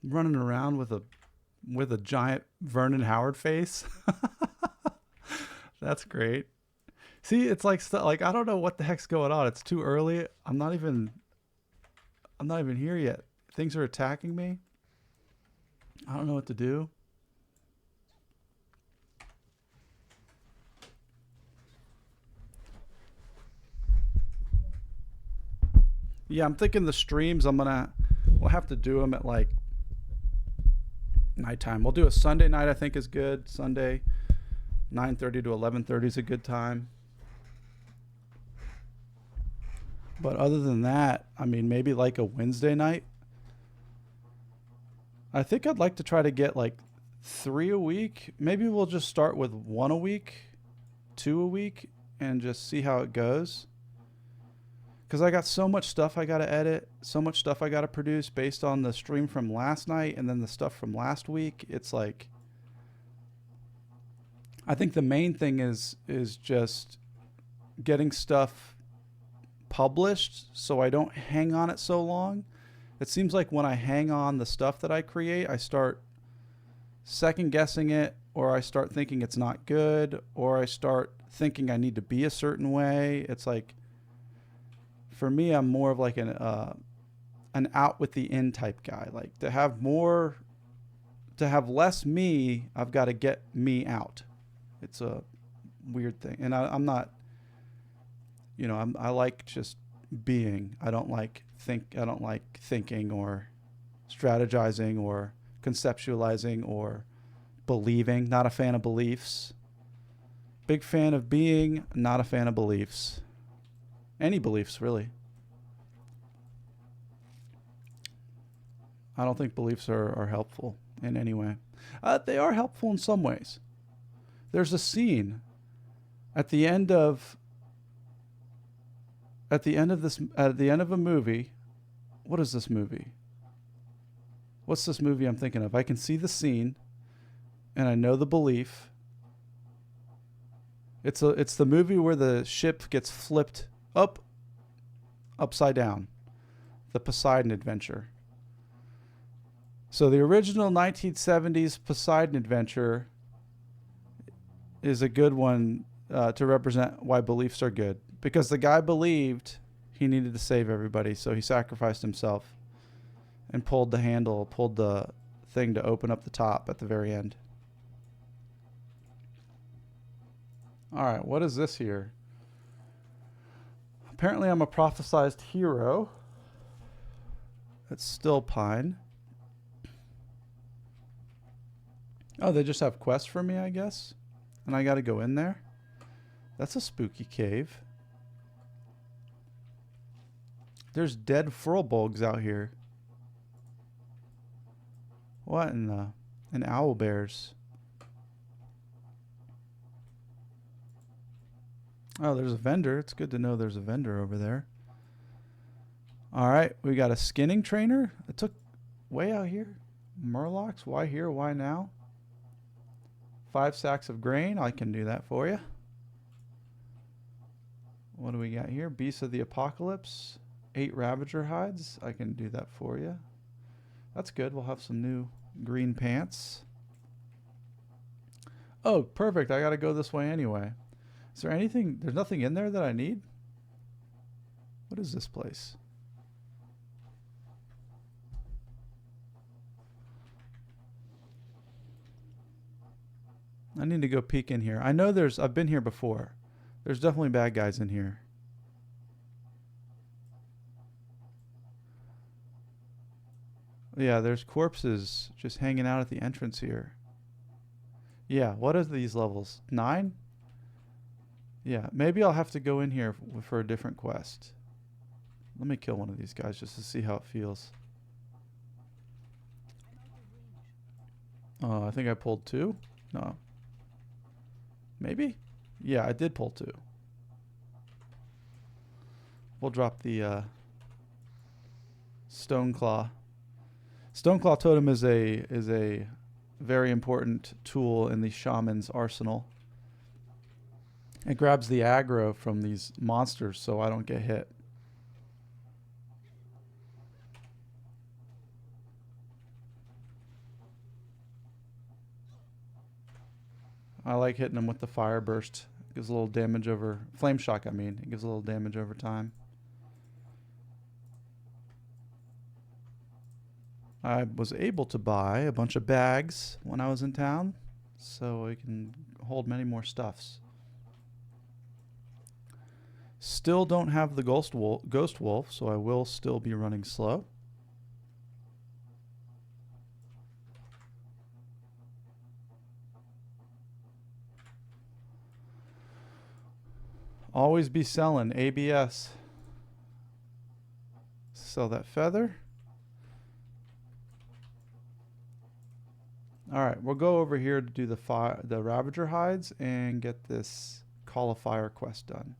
running around with a giant Vernon Howard face. That's great. See, it's like I don't know what the heck's going on. It's too early. I'm not even here yet. Things are attacking me. I don't know what to do. Yeah, I'm thinking the streams we'll have to do them at like nighttime. We'll do a Sunday night, I think is good. Sunday 9:30 to 11:30 is a good time. But other than that, I mean, maybe like a Wednesday night. I think I'd like to try to get like 3 a week. Maybe we'll just start with 1 a week, 2 a week, and just see how it goes. Because I got so much stuff I got to edit, so much stuff I got to produce based on the stream from last night and then the stuff from last week. It's like, I think the main thing is just getting stuff published so I don't hang on it so long. It seems like when I hang on the stuff that I create, I start second guessing it, or I start thinking it's not good, or I start thinking I need to be a certain way. It's like, for me, I'm more of like an out with the in type guy. Like to have less me, I've got to get me out. It's a weird thing. And I'm not, I like just being. I don't like thinking or strategizing or conceptualizing or believing. Not a fan of beliefs. Big fan of being, not a fan of beliefs. Any beliefs, really. I don't think beliefs are helpful in any way. They are helpful in some ways. There's a scene at the end of a movie. What is this movie? What's this movie I'm thinking of? I can see the scene, and I know the belief. It's the movie where the ship gets flipped upside down. The Poseidon Adventure. So the original 1970s Poseidon Adventure is a good one to represent why beliefs are good. Because the guy believed he needed to save everybody, so he sacrificed himself and pulled the thing to open up the top at the very end. All right, what is this here? Apparently I'm a prophesized hero. It's Stillpine. Oh, they just have quests for me, I guess? And I gotta go in there? That's a spooky cave. There's dead furlbugs out here. What in the... And owl bears. Oh, there's a vendor. It's good to know there's a vendor over there. All right, we got a skinning trainer. It took way out here. Murlocs, why here? Why now? 5 sacks of grain. I can do that for you. What do we got here? Beasts of the Apocalypse. 8 Ravager hides. I can do that for you. That's good. We'll have some new green pants. Oh, perfect. I got to go this way anyway. Is there anything? There's nothing in there that I need? What is this place? I need to go peek in here. I know I've been here before. There's definitely bad guys in here. Yeah, there's corpses just hanging out at the entrance here. Yeah, what are these levels? 9? Yeah, maybe I'll have to go in here for a different quest. Let me kill one of these guys just to see how it feels. I think I pulled 2? No. Maybe? Yeah, I did pull 2. We'll drop the Stoneclaw. Stoneclaw Totem is a very important tool in the shaman's arsenal. It grabs the aggro from these monsters so I don't get hit. I like hitting them with the fire burst. It gives a little damage over... Flame shock, I mean. It gives a little damage over time. I was able to buy a bunch of bags when I was in town, so I can hold many more stuffs. Still don't have the ghost wolf, so I will still be running slow. Always be selling ABS. Sell that feather. All right, we'll go over here to do the Ravager hides and get this Call of Fire quest done,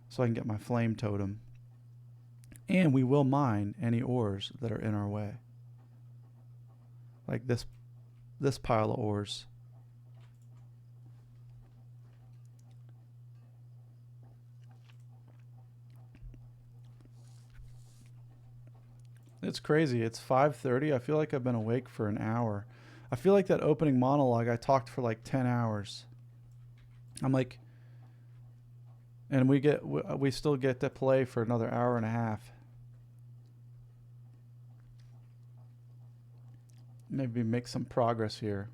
so I can get my flame totem. And we will mine any ores that are in our way, like this pile of ores. It's crazy. It's 5:30. I feel like I've been awake for an hour. I feel like that opening monologue, I talked for like 10 hours. I'm like, and we still get to play for another hour and a half. Maybe make some progress here.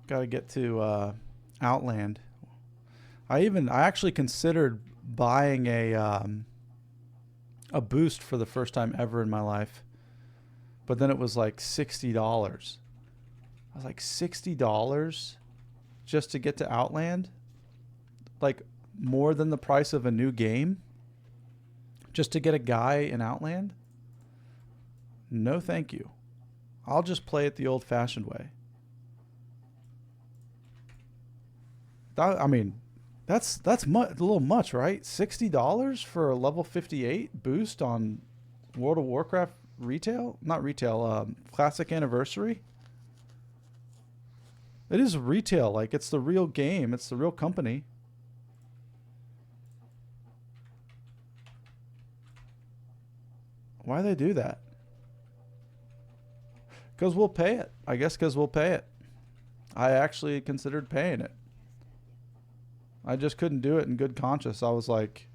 Got to get to Outland. I actually considered buying a boost for the first time ever in my life, but then it was like $60. I was like, $60 just to get to Outland? Like more than the price of a new game just to get a guy in Outland? No, thank you. I'll just play it the old-fashioned way. I mean, that's a little much, right? $60 for a level 58 boost on World of Warcraft retail? Not retail, Classic Anniversary? It is retail, like it's the real game, it's the real company. Why they do that? Because we'll pay it. I guess because we'll pay it. I actually considered paying it. I just couldn't do it in good conscience. I was like,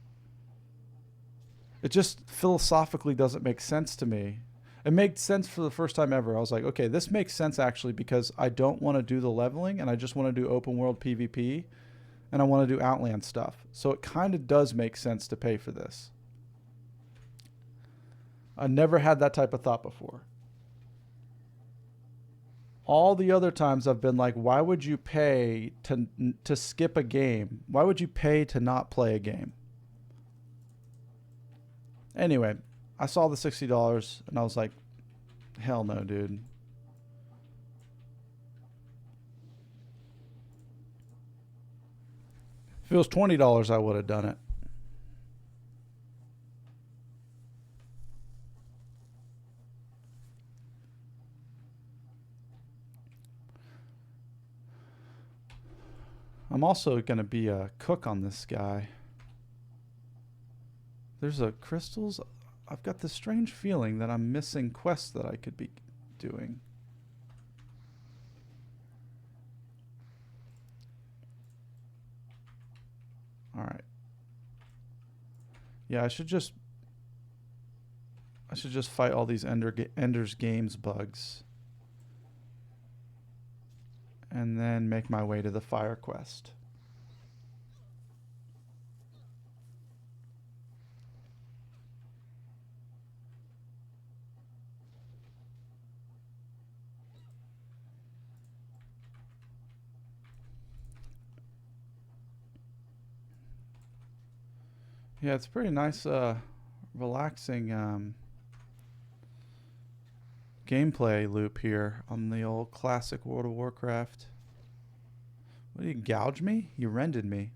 it just philosophically doesn't make sense to me. It made sense for the first time ever. I was like, okay, this makes sense actually because I don't want to do the leveling and I just want to do open world PvP and I want to do Outland stuff. So it kind of does make sense to pay for this. I never had that type of thought before. All the other times I've been like, why would you pay to skip a game? Why would you pay to not play a game? Anyway, I saw the $60 and I was like, hell no, dude. If it was $20, I would have done it. I'm also going to be a cook on this guy. There's a crystals. I've got this strange feeling that I'm missing quests that I could be doing. All right. Yeah, I should just fight all these Ender's Games bugs. And then make my way to the fire quest. Yeah, it's pretty nice, relaxing gameplay loop here on the old classic World of Warcraft. What, did you gouge me? You rended me.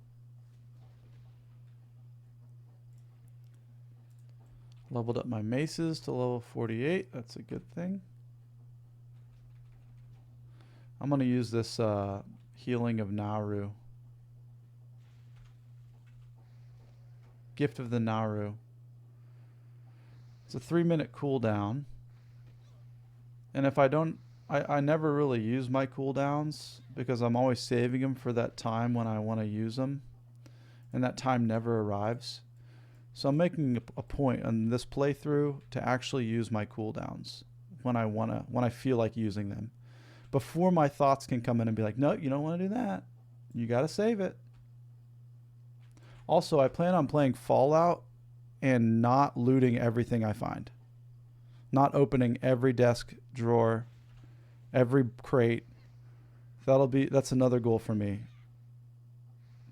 Leveled up my maces to level 48. That's a good thing. I'm going to use this Healing of Naru. Gift of the Naru. It's a 3-minute cooldown. And if I don't I never really use my cooldowns because I'm always saving them for that time when I want to use them, and that time never arrives. So I'm making a point on this playthrough to actually use my cooldowns when I feel like using them, before my thoughts can come in and be like, no, you don't want to do that. You got to save it. Also, I plan on playing Fallout and not looting everything I find. Not opening every desk drawer, every crate. That's another goal for me.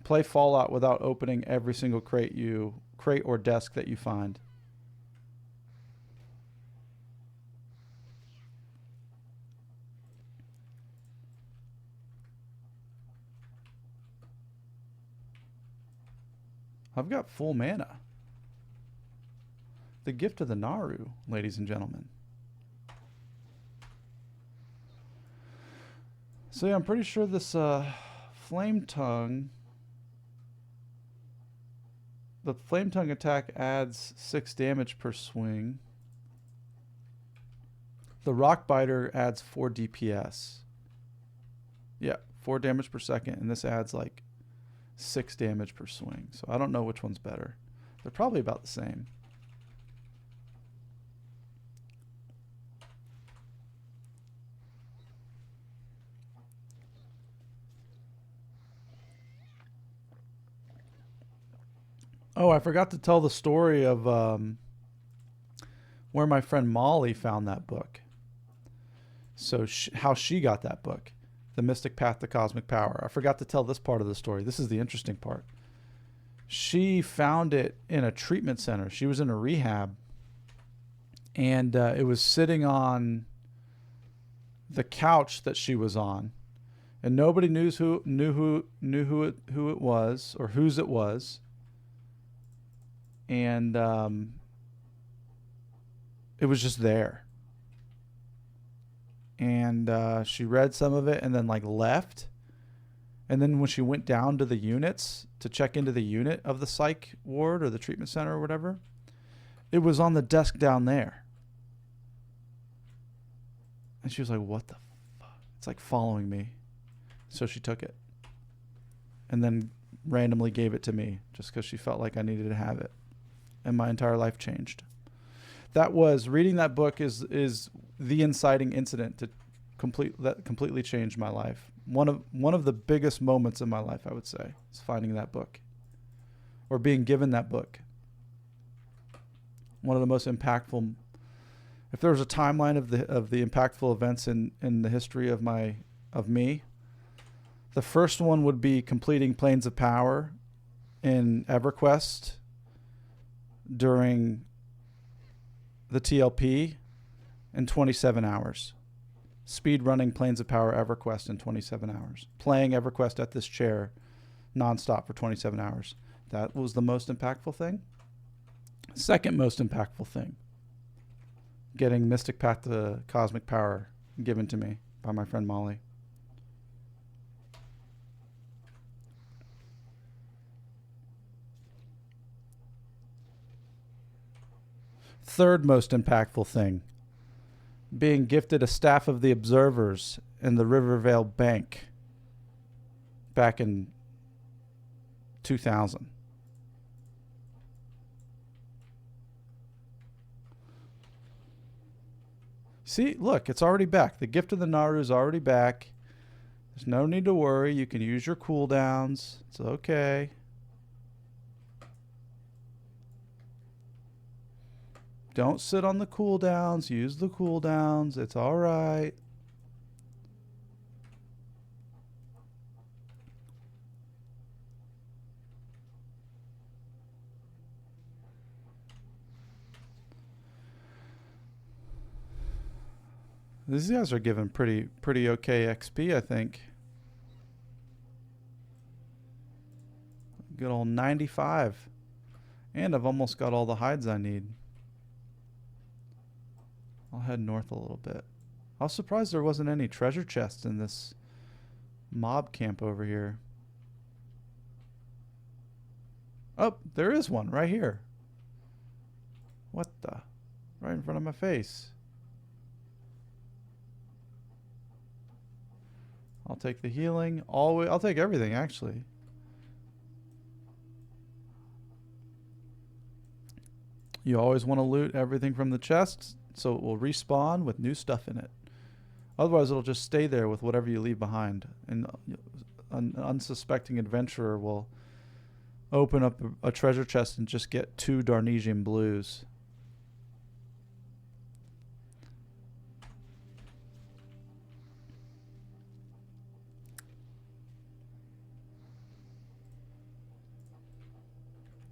Play Fallout without opening every single crate or desk that you find. I've got full mana. The gift of the Naru, ladies and gentlemen. So yeah, I'm pretty sure this Flame Tongue... The Flame Tongue attack adds 6 damage per swing. The Rock Biter adds 4 DPS. Yeah, 4 damage per second, and this adds like 6 damage per swing. So I don't know which one's better. They're probably about the same. Oh, I forgot to tell the story of where my friend Molly found that book. So how she got that book, The Mystic Path to Cosmic Power. I forgot to tell this part of the story. This is the interesting part. She found it in a treatment center. She was in a rehab, and it was sitting on the couch that she was on, and nobody knew who it was or whose it was. And it was just there. And she read some of it and then like left. And then when she went down to the units to check into the unit of the psych ward or the treatment center or whatever, it was on the desk down there. And she was like, what the fuck? It's like following me. So she took it. And then randomly gave it to me just because she felt like I needed to have it. And my entire life changed. Reading that book is the inciting incident that completely changed my life. One of the biggest moments in my life, I would say, is finding that book, or being given that book. One of the most impactful. If there was a timeline of the impactful events in the history of me, the first one would be completing Planes of Power in EverQuest during the TLP in 27 hours. Speed running Planes of Power EverQuest in 27 hours. Playing EverQuest at this chair nonstop for 27 hours. That was the most impactful thing. Second most impactful thing, getting Mystic Path to Cosmic Power given to me by my friend Molly. Third most impactful thing, being gifted a Staff of the Observers in the Rivervale Bank back in 2000. See, look, it's already back. The gift of the Naru is already back. There's no need to worry. You can use your cooldowns. It's okay. Don't sit on the cooldowns. Use the cooldowns. It's all right. These guys are giving pretty okay XP, I think. Good old 95. And I've almost got all the hides I need. I'll head north a little bit. I was surprised there wasn't any treasure chests in this mob camp over here. Oh, there is one right here. What the? Right in front of my face. I'll take the healing. Always, I'll take everything, actually. You always want to loot everything from the chests, so it will respawn with new stuff in it. Otherwise, it'll just stay there with whatever you leave behind. And an unsuspecting adventurer will open up a treasure chest and just get 2 Darnesian blues.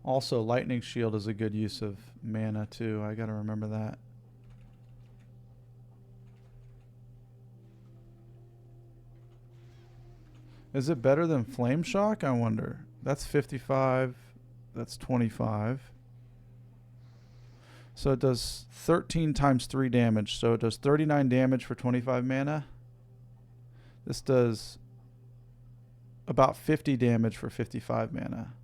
Also, Lightning Shield is a good use of mana too. I gotta remember that. Is it better than Flame Shock? I wonder. That's 55. That's 25. So it does 13 times 3 damage. So it does 39 damage for 25 mana. This does about 50 damage for 55 mana.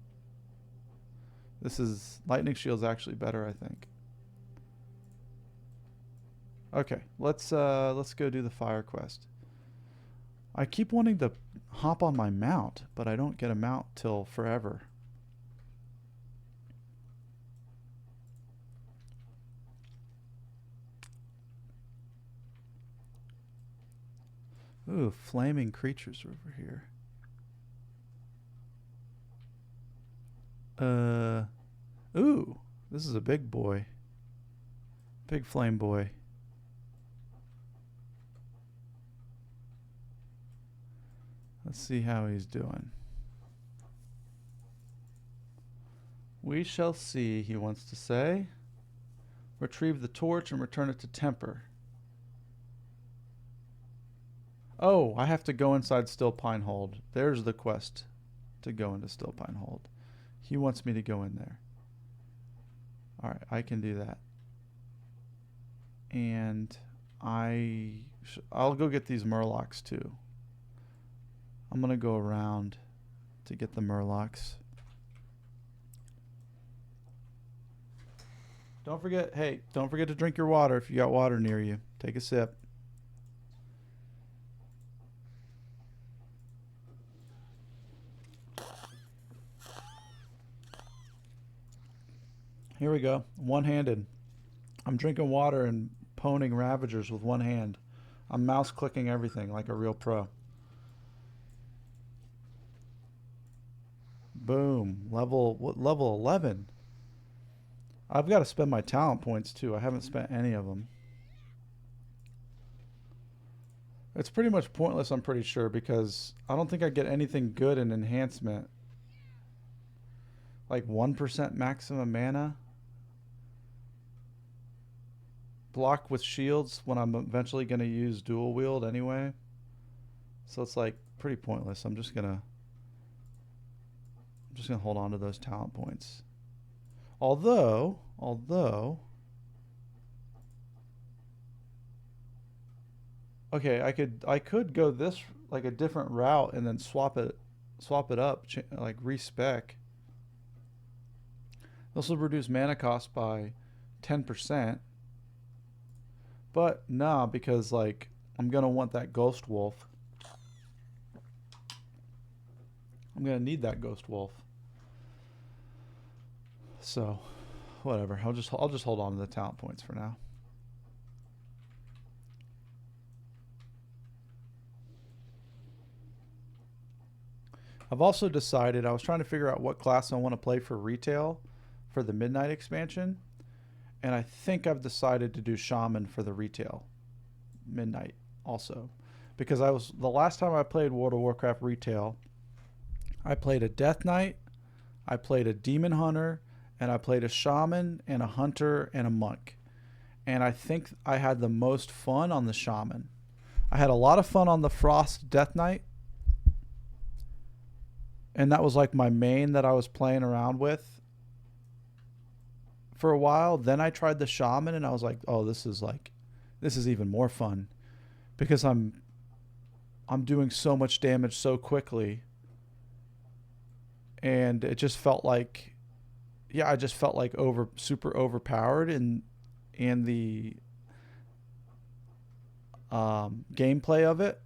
This is Lightning Shield's actually better, I think. Okay, let's go do the fire quest. I keep wanting to hop on my mount, but I don't get a mount till forever. Ooh, flaming creatures over here. Ooh, this is a big boy. Big flame boy. Let's see how he's doing. We shall see, he wants to say. Retrieve the torch and return it to Temper. Oh, I have to go inside Stillpine Hold. There's the quest to go into Stillpine Hold. He wants me to go in there. Alright, I can do that. And I'll go get these murlocs too. I'm going to go around to get the murlocs. Don't forget, hey, don't forget to drink your water if you got water near you. Take a sip. Here we go. One-handed. I'm drinking water and poning Ravagers with one hand. I'm mouse clicking everything like a real pro. Boom. Level 11. I've got to spend my talent points too. I haven't spent any of them. It's pretty much pointless, I'm pretty sure, because I don't think I get anything good in enhancement. Like 1% maximum mana. Block with shields when I'm eventually going to use dual wield anyway. So it's like pretty pointless. I'm just gonna hold on to those talent points. Although okay, I could go this like a different route and then swap it up, like respec. This will reduce mana cost by 10%. But nah, because like I'm gonna want that Ghost Wolf. I'm gonna need that Ghost Wolf. So, whatever. I'll just hold on to the talent points for now. I've also decided, I was trying to figure out what class I want to play for retail for the Midnight expansion. And I think I've decided to do Shaman for the retail Midnight also. Because the last time I played World of Warcraft retail, I played a Death Knight, I played a Demon Hunter, and I played a Shaman and a Hunter and a Monk. And I think I had the most fun on the Shaman. I had a lot of fun on the Frost Death Knight. And that was like my main that I was playing around with for a while. Then I tried the Shaman and I was like, oh, this is even more fun because I'm doing so much damage so quickly. And it just felt like, yeah, I just felt like super overpowered in the gameplay of it.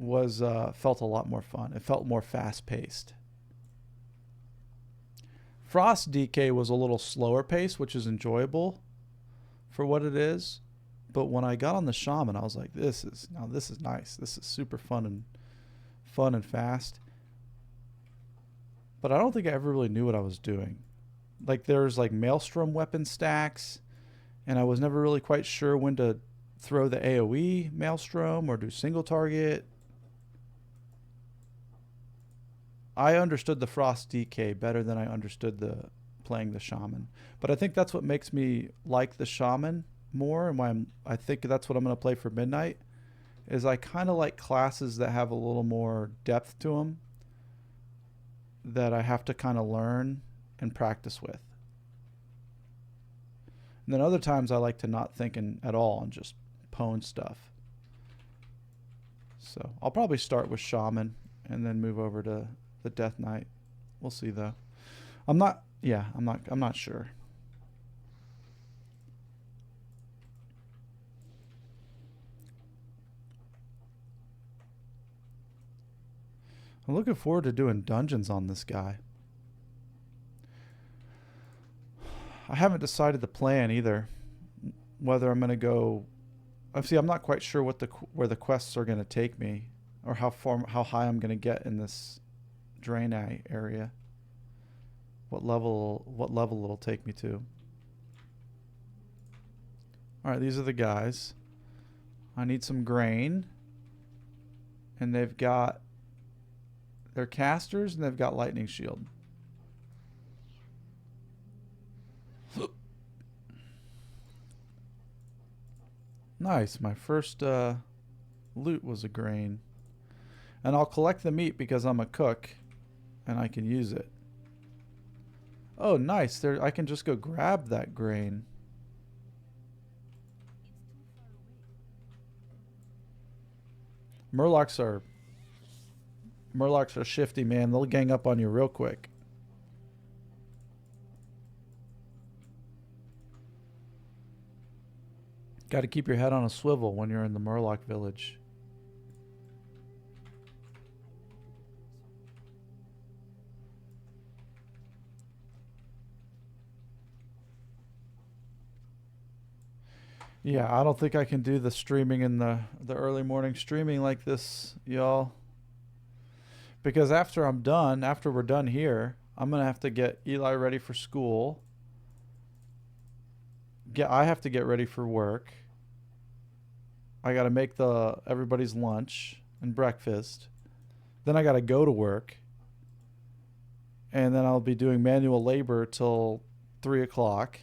was felt a lot more fun. It felt more fast paced. Frost DK was a little slower pace, which is enjoyable for what it is. But when I got on the Shaman, I was like, this is nice. This is super fun and fast. But I don't think I ever really knew what I was doing. Like there's like Maelstrom weapon stacks, and I was never really quite sure when to throw the AoE Maelstrom or do single target. I understood the Frost DK better than I understood playing the Shaman. But I think that's what makes me like the Shaman more, and why I think that's what I'm going to play for Midnight, is I kind of like classes that have a little more depth to them that I have to kind of learn and practice with. And then other times I like to not think at all and just pwn stuff. So I'll probably start with Shaman and then move over to the Death Knight. We'll see though. I'm not sure. I'm looking forward to doing dungeons on this guy. I haven't decided the plan either. Whether I'm going to go... See, I'm not quite sure where the quests are going to take me, or how high I'm going to get in this Draenei area. What level it'll take me to. All right, these are the guys. I need some grain, and they're casters, and they've got lightning shield. Nice. My first loot was a grain. And I'll collect the meat because I'm a cook and I can use it. Oh, nice. There, I can just go grab that grain. Murlocs are shifty, man. They'll gang up on you real quick. Got to keep your head on a swivel when you're in the Murloc village. Yeah, I don't think I can do the streaming in the early morning streaming like this, y'all. Because after we're done here, I'm going to have to get Eli ready for school. I have to get ready for work. I got to make everybody's lunch and breakfast. Then I got to go to work. And then I'll be doing manual labor till 3 o'clock.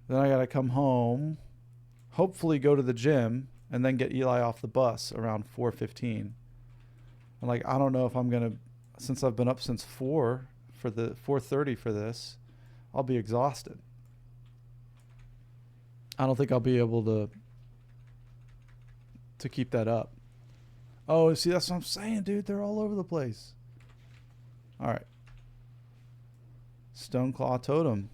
Then I got to come home, hopefully go to the gym, and then get Eli off the bus around 4:15. And like, I don't know if I'm going to, since I've been up since 4:30 for this, I'll be exhausted. I don't think I'll be able to keep that up. Oh, see, that's what I'm saying, dude. They're all over the place. All right. Stoneclaw Totem.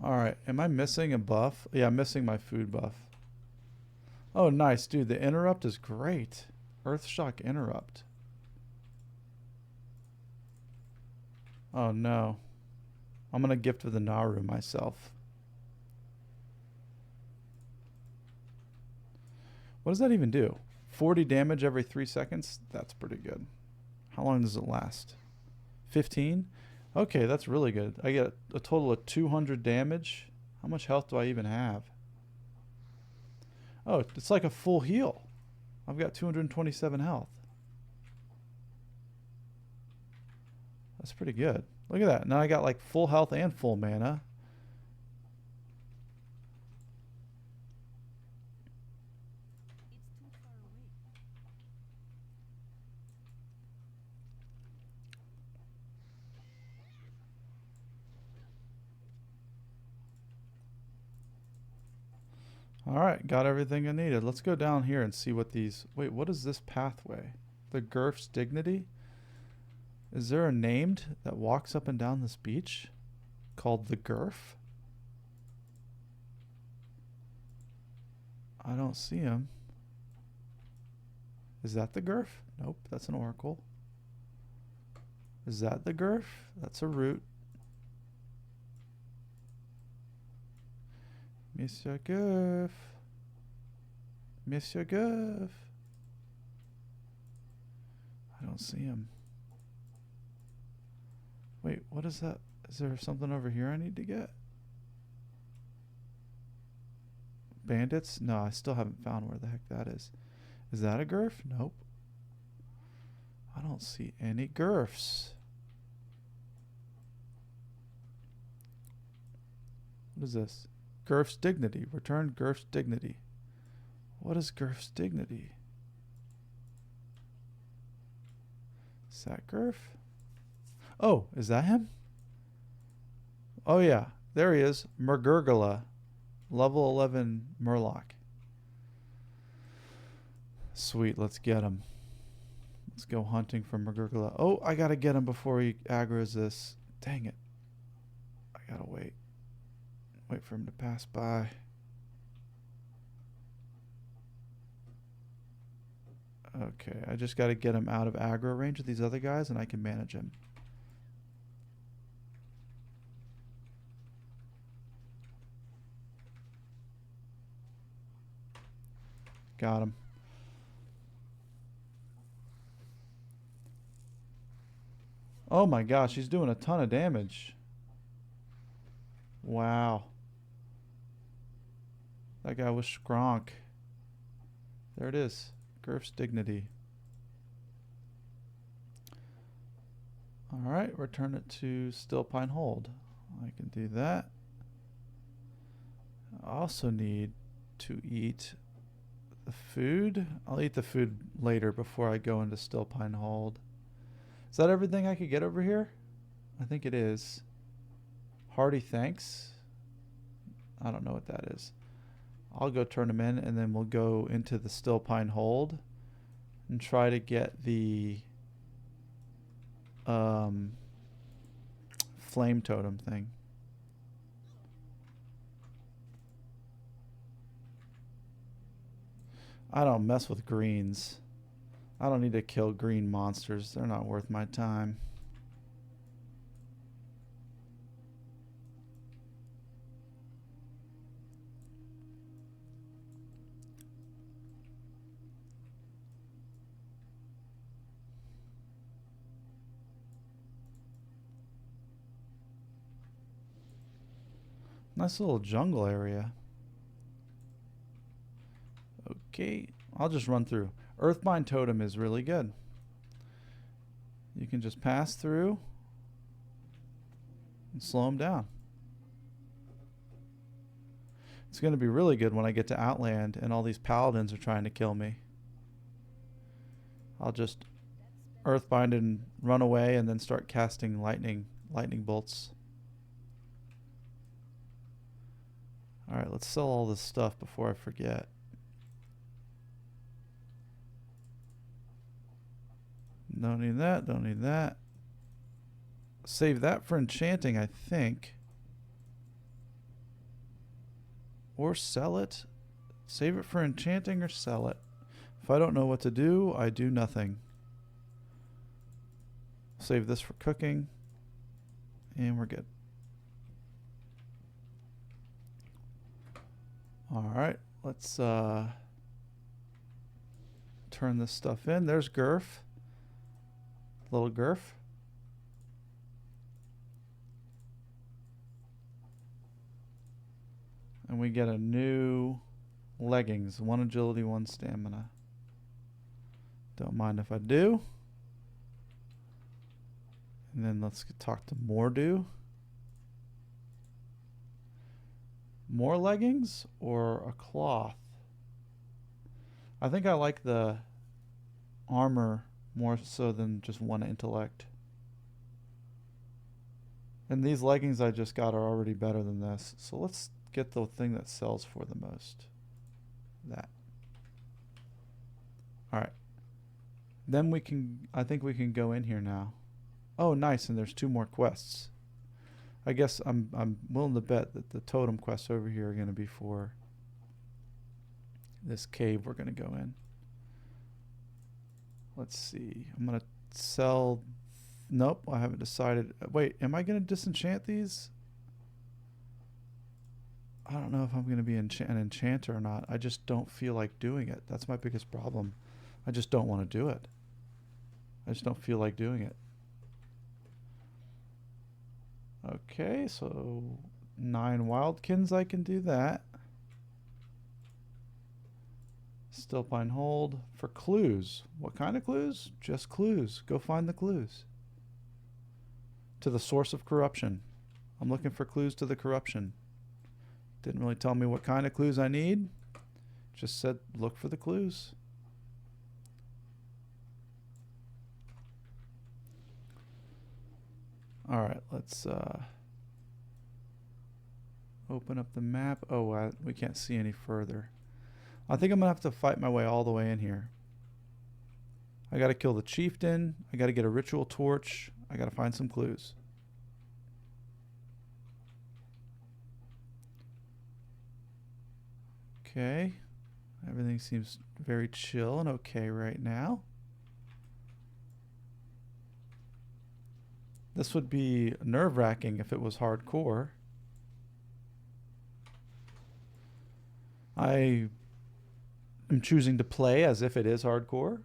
All right. Am I missing a buff? Yeah, I'm missing my food buff. Oh, nice, dude. The interrupt is great. Earthshock interrupt. Oh, no. I'm going to gift with the Naru myself. What does that even do? 40 damage every 3 seconds? That's pretty good. How long does it last? 15? Okay, that's really good. I get a total of 200 damage. How much health do I even have? Oh, it's like a full heal. I've got 227 health. That's pretty good. Look at that. Now I got like full health and full mana. All right, got everything I needed. Let's go down here and see what these... Wait, what is this pathway? The Gurf's Dignity? Is there a named that walks up and down this beach called the Gurf? I don't see him. Is that the Gurf? Nope, that's an oracle. Is that the Gurf? That's a root. Monsieur Gurf. Monsieur Gurf. I don't see him. Wait, what is that? Is there something over here I need to get? Bandits? No, I still haven't found where the heck that is. Is that a Gurf? Nope. I don't see any Gurfs. What is this? Gurf's Dignity. Return Gurf's Dignity. What is Gurf's Dignity? Is that Gurf? Oh, is that him? Oh yeah, there he is. Murgurgula. Level 11 Murloc. Sweet, let's get him. Let's go hunting for Murgurgula. Oh, I gotta get him before he aggro's this. Dang it. I gotta wait. Wait for him to pass by. Okay, I just gotta get him out of aggro range of these other guys and I can manage him. Got him. Oh my gosh, he's doing a ton of damage. Wow. That guy was skronk. There it is. Gurf's Dignity. Alright, return it to Stillpine Hold. I can do that. I also need to eat the food. I'll eat the food later before I go into Stillpine Hold. Is that everything I could get over here? I think it is. Hearty thanks. I don't know what that is. I'll go turn them in and then we'll go into the Stillpine Hold and try to get the flame totem thing. I don't mess with greens. I don't need to kill green monsters. They're not worth my time. Nice little jungle area. Okay, I'll just run through. Earthbind Totem is really good. You can just pass through and slow them down. It's going to be really good when I get to Outland and all these paladins are trying to kill me. I'll just Earthbind and run away and then start casting lightning bolts. Alright, let's sell all this stuff before I forget. Don't need that, don't need that. Save that for enchanting, I think. Or sell it. Save it for enchanting or sell it. If I don't know what to do, I do nothing. Save this for cooking. And we're good. Alright, let's turn this stuff in. There's Gurf. Little Gurf. And we get a new leggings. 1 agility, 1 stamina. Don't mind if I do. And then let's talk to Mordu. More leggings or a cloth? I think I like the armor more so than just 1 intellect. And these leggings I just got are already better than this. So let's get the thing that sells for the most. That. Alright. Then we can, I think we can go in here now. Oh, nice, and there's 2 more quests. I guess I'm willing to bet that the totem quests over here are going to be for this cave we're going to go in. Let's see. I'm going to sell... Nope, I haven't decided. Wait, am I going to disenchant these? I don't know if I'm going to be an enchanter or not. I just don't feel like doing it. That's my biggest problem. I just don't want to do it. I just don't feel like doing it. Okay, so 9 wildkins, I can do that. Stillpine Hold for clues. What kind of clues? Just clues. Go find the clues. To the source of corruption. I'm looking for clues to the corruption. Didn't really tell me what kind of clues I need. Just said look for the clues. All right, let's open up the map. Oh, we can't see any further. I think I'm gonna have to fight my way all the way in here. I gotta kill the chieftain. I gotta get a ritual torch. I gotta find some clues. Okay, everything seems very chill and okay right now. This would be nerve-wracking if it was hardcore. I am choosing to play as if it is hardcore.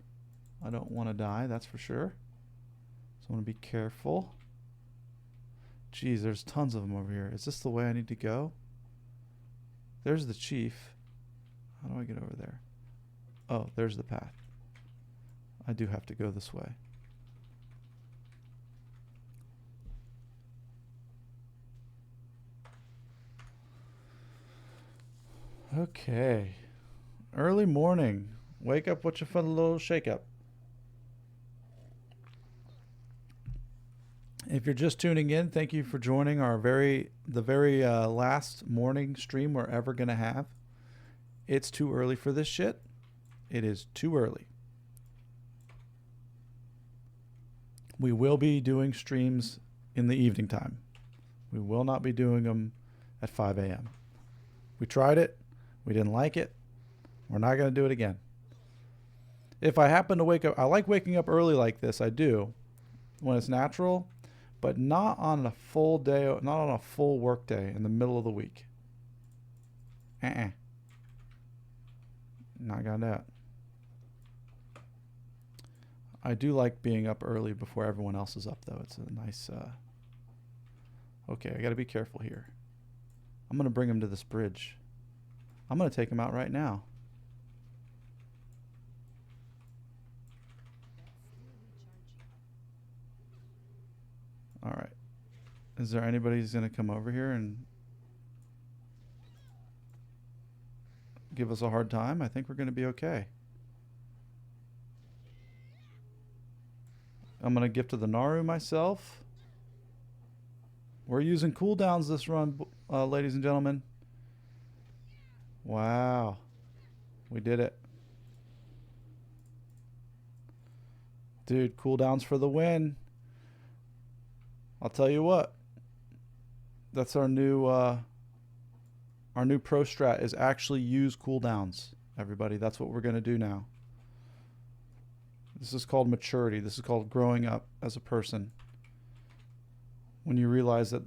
I don't want to die, that's for sure. So I want to be careful. Geez, there's tons of them over here. Is this the way I need to go? There's the chief. How do I get over there? Oh, there's the path. I do have to go this way. Okay. Early morning. Wake up, what's your fun little shake up? If you're just tuning in, thank you for joining our the very last morning stream we're ever going to have. It's too early for this shit. It is too early. We will be doing streams in the evening time. We will not be doing them at 5 a.m. We tried it. We didn't like it. We're not going to do it again. If I happen to wake up, I like waking up early like this. I do when it's natural, but not on a full day, not on a full work day in the middle of the week. Not gonna do it. I do like being up early before everyone else is up, though. It's a nice... Okay, I got to be careful here. I'm going to bring him to this bridge. I'm going to take him out right now. All right. Is there anybody who's going to come over here and give us a hard time? I think we're going to be okay. I'm going to gift to the Naru myself. We're using cooldowns this run, ladies and gentlemen. Wow. We did it. Dude, cooldowns for the win. I'll tell you what. That's our new pro strat is actually use cooldowns, everybody. That's what we're going to do now. This is called maturity. This is called growing up as a person. When you realize that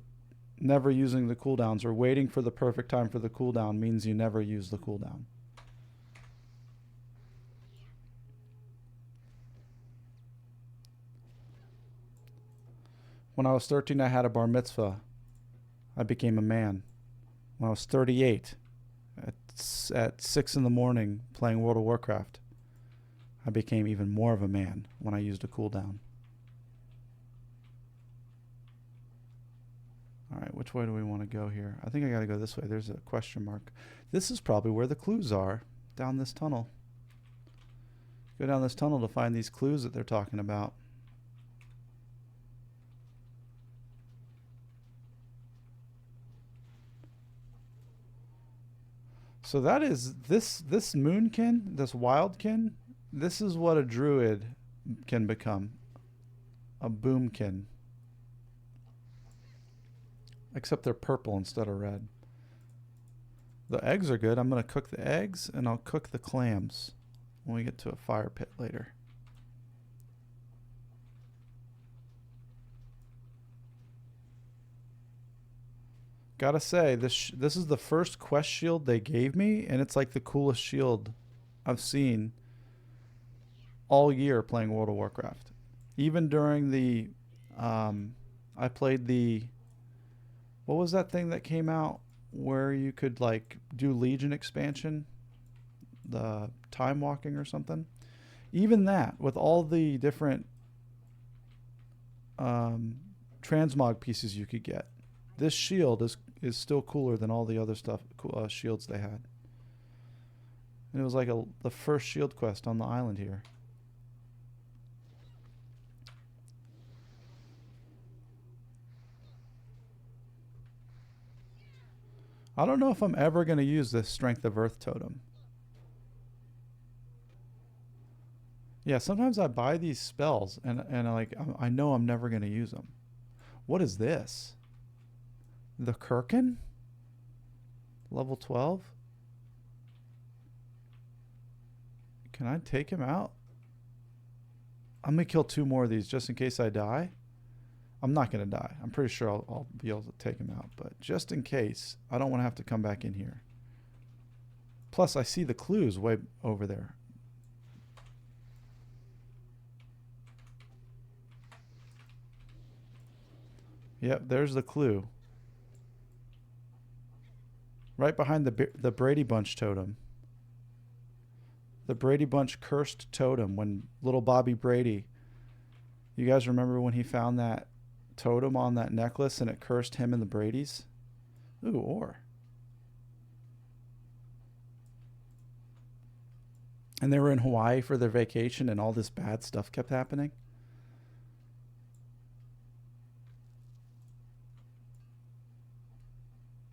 never using the cooldowns or waiting for the perfect time for the cooldown means you never use the cooldown. When I was 13, I had a bar mitzvah. I became a man. When I was 38, at 6 in the morning playing World of Warcraft, I became even more of a man when I used a cooldown. All right, which way do we want to go here? I think I got to go this way. There's a question mark. This is probably where the clues are, down this tunnel. Go down this tunnel to find these clues that they're talking about. So that is this moonkin, this wildkin. This is what a druid can become. A boomkin. Except they're purple instead of red. The eggs are good. I'm going to cook the eggs, and I'll cook the clams when we get to a fire pit later. Gotta say, this is the first quest shield they gave me, and it's like the coolest shield I've seen all year playing World of Warcraft. Even during the, I played the, what was that thing that came out where you could like do Legion expansion, the time walking or something? Even that, with all the different transmog pieces you could get, this shield is still cooler than all the other stuff shields they had. And it was like the first shield quest on the island here. I don't know if I'm ever going to use this Strength of Earth totem. Yeah, sometimes I buy these spells and I know I'm never going to use them. What is this? The Kurken? Level 12? Can I take him out? I'm going to kill 2 more of these just in case I die. I'm not going to die. I'm pretty sure I'll be able to take him out. But just in case, I don't want to have to come back in here. Plus, I see the clues way over there. Yep, there's the clue. Right behind the Brady Bunch totem. The Brady Bunch cursed totem when little Bobby Brady. You guys remember when he found that totem on that necklace and it cursed him and the Bradys? Ooh, ore. And they were in Hawaii for their vacation and all this bad stuff kept happening.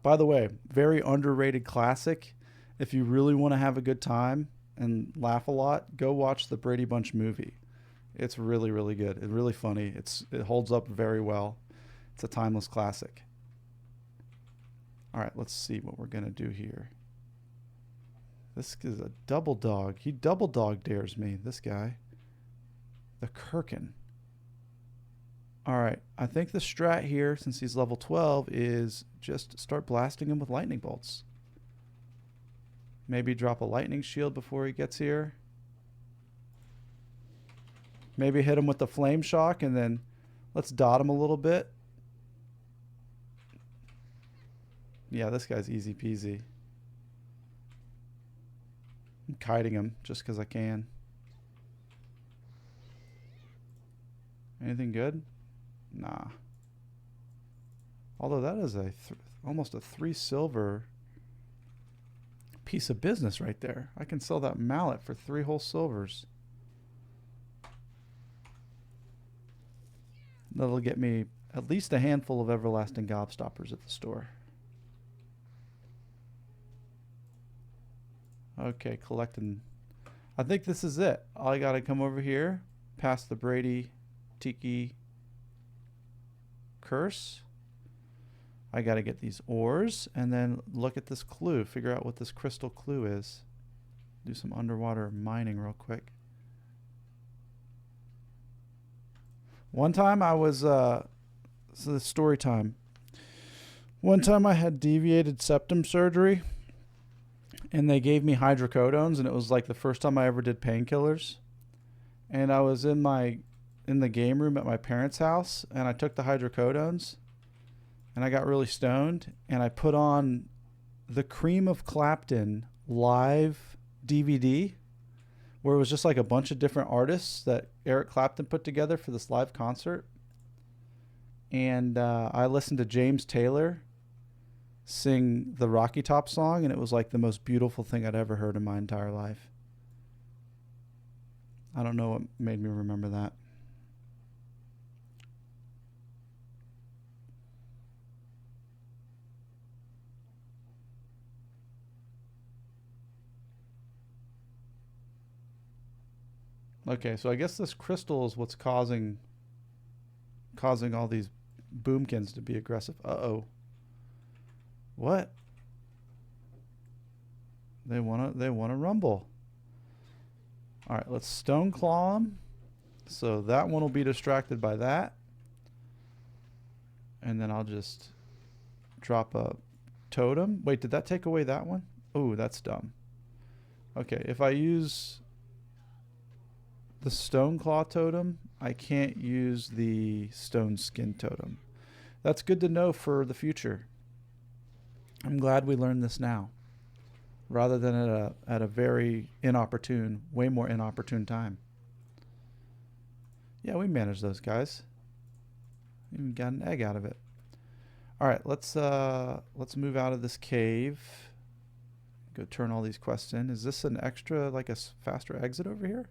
By the way, very underrated classic. If you really want to have a good time and laugh a lot, go watch the Brady Bunch movie. It's really, really good. It's really funny. It holds up very well. It's a timeless classic. All right, let's see what we're going to do here. This is a double dog. He double dog dares me, this guy. The Kurken. All right, I think the strat here, since he's level 12, is just start blasting him with lightning bolts. Maybe drop a lightning shield before he gets here. Maybe hit him with the flame shock and then let's dot him a little bit. Yeah, this guy's easy peasy. I'm kiting him just because I can. Anything good? Nah. Although that is almost a 3 silver piece of business right there. I can sell that mallet for 3 whole silvers. That'll get me at least a handful of everlasting gobstoppers at the store. Okay, collecting. I think this is it. I gotta come over here, past the Brady Tiki curse. I gotta get these ores and then look at this clue, figure out what this crystal clue is. Do some underwater mining real quick. One time I was, so the story time. One time I had deviated septum surgery and they gave me hydrocodones and it was like the first time I ever did painkillers. And I was in the game room at my parents' house and I took the hydrocodones and I got really stoned and I put on the Cream of Clapton live DVD where it was just like a bunch of different artists that Eric Clapton put together for this live concert. And I listened to James Taylor sing the Rocky Top song, and it was like the most beautiful thing I'd ever heard in my entire life. I don't know what made me remember that. Okay, so I guess this crystal is what's causing all these boomkins to be aggressive. Uh-oh. What? They wanna rumble. All right, let's stone claw them. So that one will be distracted by that. And then I'll just drop a totem. Wait, did that take away that one? Oh, that's dumb. Okay, if I use the stone claw totem, I can't use the stone skin totem. That's good to know for the future. I'm glad we learned this now, rather than at a very inopportune, way more inopportune time. Yeah, we managed those guys. Even got an egg out of it. All right, let's move out of this cave. Go turn all these quests in. Is this an extra, like a faster exit over here?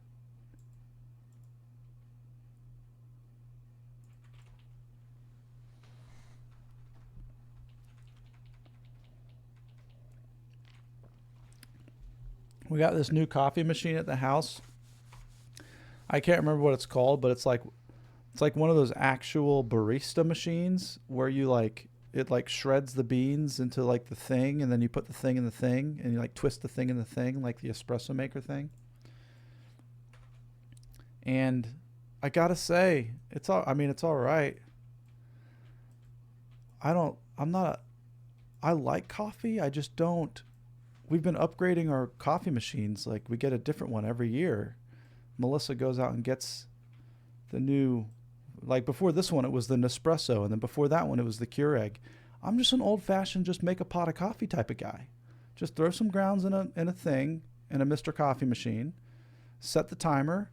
We got this new coffee machine at the house. I can't remember what it's called, but it's like one of those actual barista machines where you it shreds the beans into like the thing, and then you put the thing in the thing, and you like twist the thing in the thing, like the espresso maker thing. And I gotta say, it's all right. I like coffee. I just don't. We've been upgrading our coffee machines. Like, we get a different one every year. Melissa goes out and gets the new, like before this one, it was the Nespresso. And then before that one, it was the Keurig. I'm just an old fashioned, just make a pot of coffee type of guy. Just throw some grounds in a thing, in a Mr. Coffee machine, set the timer,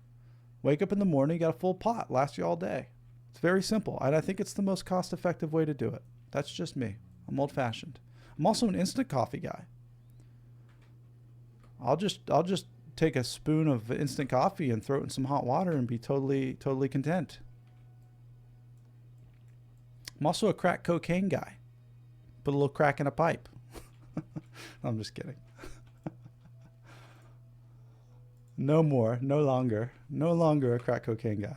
wake up in the morning, you got a full pot, lasts you all day. It's very simple. And I think it's the most cost effective way to do it. That's just me. I'm old fashioned. I'm also an instant coffee guy. I'll just take a spoon of instant coffee and throw it in some hot water and be totally content. I'm also a crack cocaine guy. Put a little crack in a pipe. I'm just kidding. No more, no longer a crack cocaine guy.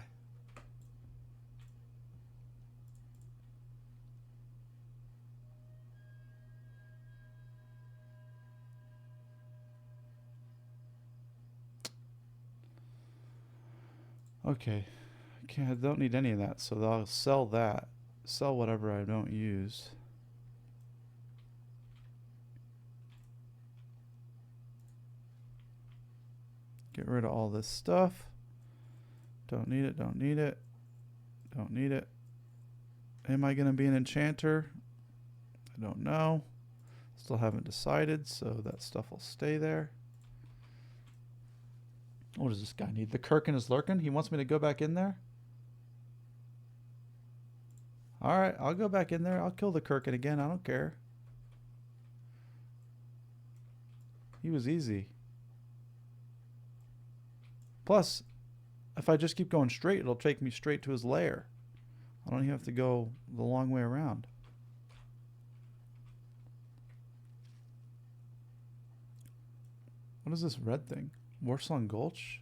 Okay, I don't need any of that, so I'll sell that. Sell whatever I don't use. Get rid of all this stuff. Don't need it, don't need it, don't need it. Am I going to be an enchanter? I don't know. Still haven't decided, so that stuff will stay there. What does this guy need? The Kurken is lurking? He wants me to go back in there? Alright, I'll go back in there. I'll kill the Kurken again. I don't care. He was easy. Plus, if I just keep going straight, it'll take me straight to his lair. I don't even have to go the long way around. What is this red thing? Warsong Gulch?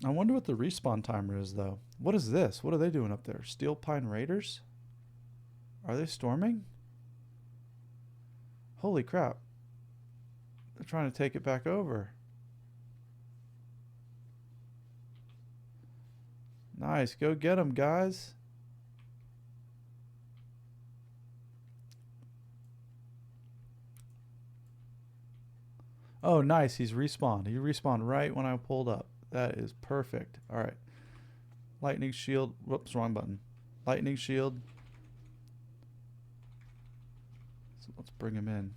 I wonder what the respawn timer is, though. What is this? What are they doing up there? Stillpine Raiders? Are they storming? Holy crap. They're trying to take it back over. Nice. Go get them, guys. Oh, nice. He's respawned. He respawned right when I pulled up. That is perfect. All right. Lightning shield. Whoops, wrong button. Lightning shield. So let's bring him in.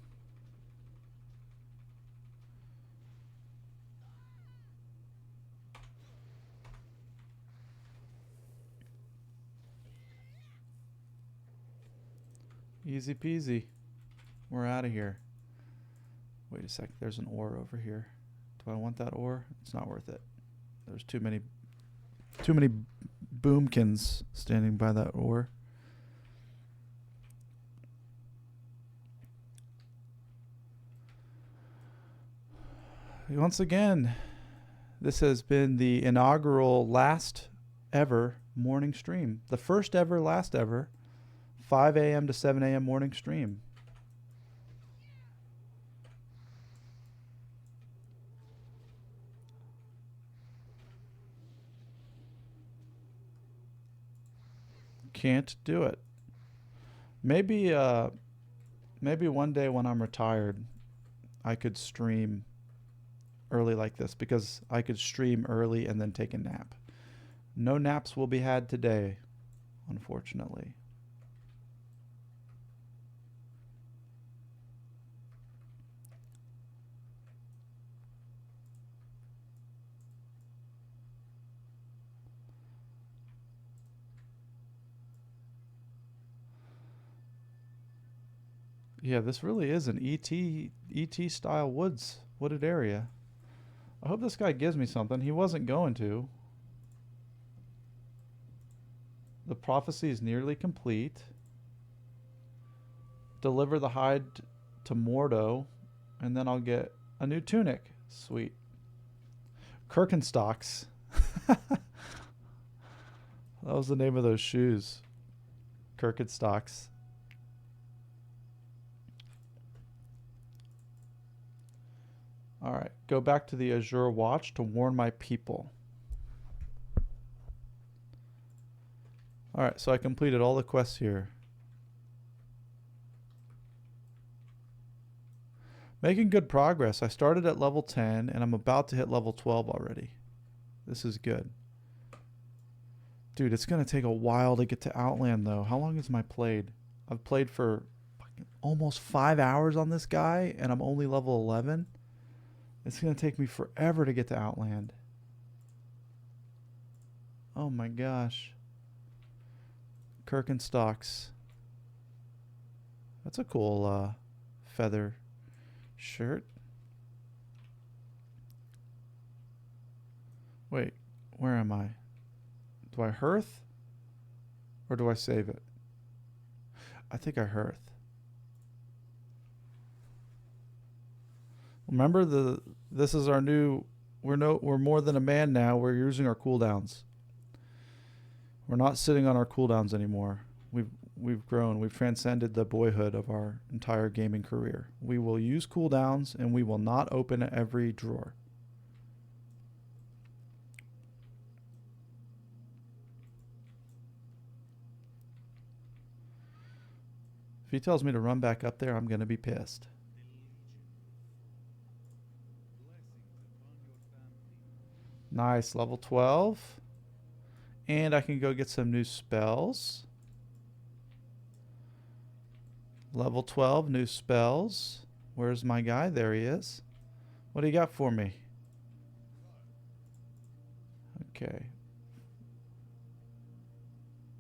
Easy peasy. We're out of here. Wait a sec. There's an ore over here. Do I want that ore? It's not worth it. There's too many boomkins standing by that ore. Once again, this has been the inaugural last ever morning stream. The first ever, last ever 5 a.m. to 7 a.m. morning stream. Can't do it. Maybe maybe one day when I'm retired, I could stream early like this, because I could stream early and then take a nap. No naps will be had today, unfortunately. Yeah, this really is an ET style wooded area. I hope this guy gives me something. He wasn't going to. The prophecy is nearly complete. Deliver the hide to Mordo, and then I'll get a new tunic. Sweet. Kurken stocks. That was the name of those shoes. Kurken stocks. Alright, go back to the Azure Watch to warn my people. Alright, so I completed all the quests here. Making good progress. I started at level 10 and I'm about to hit level 12 already. This is good. Dude, it's going to take a while to get to Outland though. How long has my played? I've played for almost 5 hours on this guy and I'm only level 11. It's going to take me forever to get to Outland. Oh my gosh. Kurken stocks. That's a cool feather shirt. Wait, where am I? Do I hearth? Or do I save it? I think I hearth. Remember, this is our new, we're more than a man now. We're using our cooldowns. We're not sitting on our cooldowns anymore. We've grown. We've transcended the boyhood of our entire gaming career. We will use cooldowns and we will not open every drawer. If he tells me to run back up there, I'm going to be pissed. Nice, level 12. And I can go get some new spells. Level 12, new spells. Where's my guy? There he is. What do you got for me? Okay.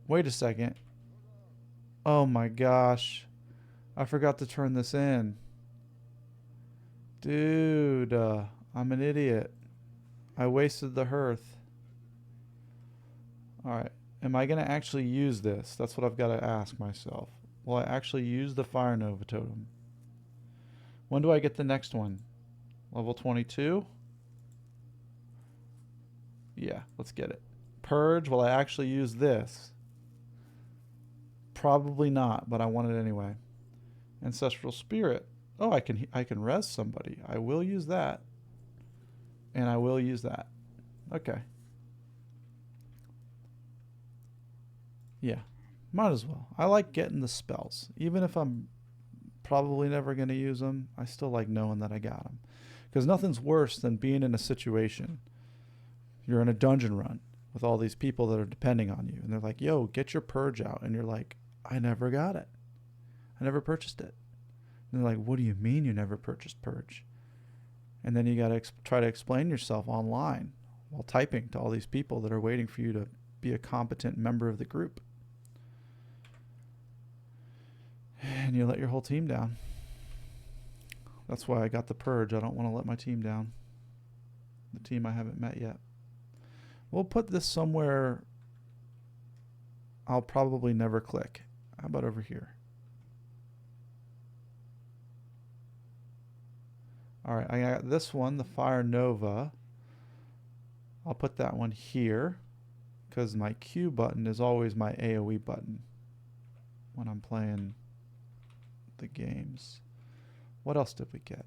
Wait a second. Oh my gosh. I forgot to turn this in. Dude, I'm an idiot. I wasted the hearth. Alright. Am I going to actually use this? That's what I've got to ask myself. Will I actually use the Fire Nova Totem? When do I get the next one? Level 22? Yeah, let's get it. Purge, will I actually use this? Probably not, but I want it anyway. Ancestral Spirit. Oh, I can res somebody. I will use that. And I will use that. Okay. Yeah, might as well. I like getting the spells. Even if I'm probably never going to use them, I still like knowing that I got them. Because nothing's worse than being in a situation. You're in a dungeon run with all these people that are depending on you. And they're like, yo, get your purge out. And you're like, I never got it. I never purchased it. And they're like, what do you mean you never purchased purge? And then you got to try to explain yourself online while typing to all these people that are waiting for you to be a competent member of the group. And you let your whole team down. That's why I got the purge. I don't want to let my team down. The team I haven't met yet. We'll put this somewhere I'll probably never click. How about over here? Alright, I got this one, the Fire Nova. I'll put that one here because my Q button is always my AoE button when I'm playing the games. What else did we get?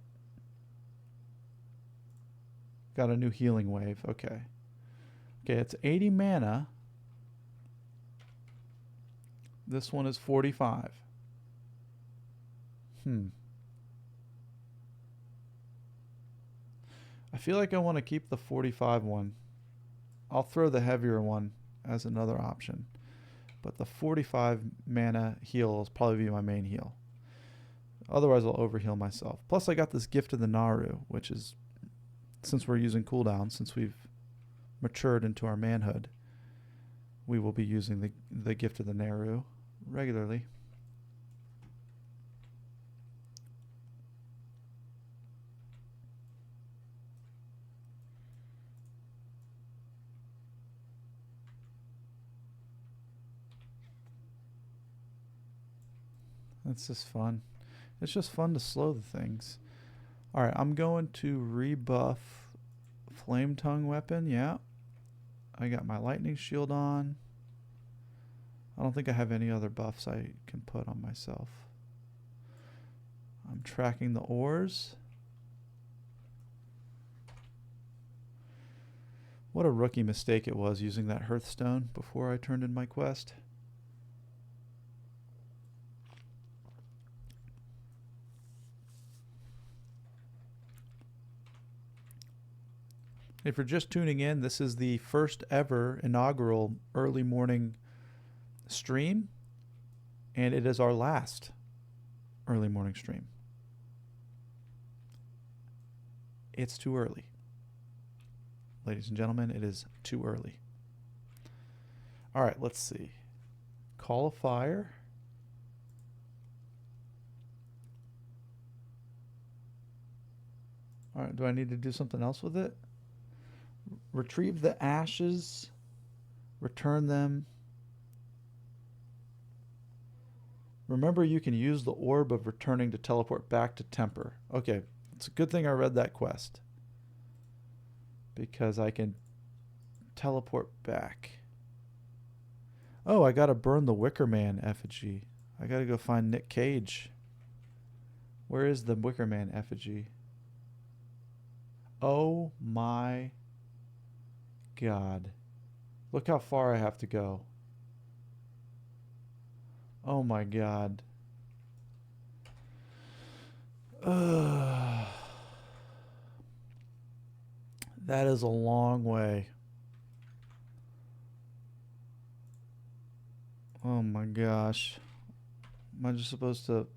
Got a new healing wave. Okay. Okay, it's 80 mana. This one is 45. I feel like I want to keep the 45 one. I'll throw the heavier one as another option. But the 45 mana heal will probably be my main heal. Otherwise, I'll overheal myself. Plus, I got this Gift of the Naru, which is, since we're using cooldown, since we've matured into our manhood, we will be using the Gift of the Naru regularly. It's just fun. It's just fun to slow the things. Alright, I'm going to rebuff Flame Tongue weapon. Yeah. I got my lightning shield on. I don't think I have any other buffs I can put on myself. I'm tracking the ores. What a rookie mistake it was using that Hearthstone before I turned in my quest. If you're just tuning in, this is the first ever inaugural early morning stream, and it is our last early morning stream. It's too early. Ladies and gentlemen, it is too early. All right, let's see. Call of Fire. All right, do I need to do something else with it? Retrieve the ashes, return them. Remember, you can use the orb of returning to teleport back to Temper. Okay, it's a good thing I read that quest, because I can teleport back. Oh, I gotta burn the Wicker Man effigy. I gotta go find Nick Cage. Where is the Wicker Man effigy? Oh my God. Look how far I have to go. Oh my God. That is a long way. Oh my gosh. Am I just supposed to...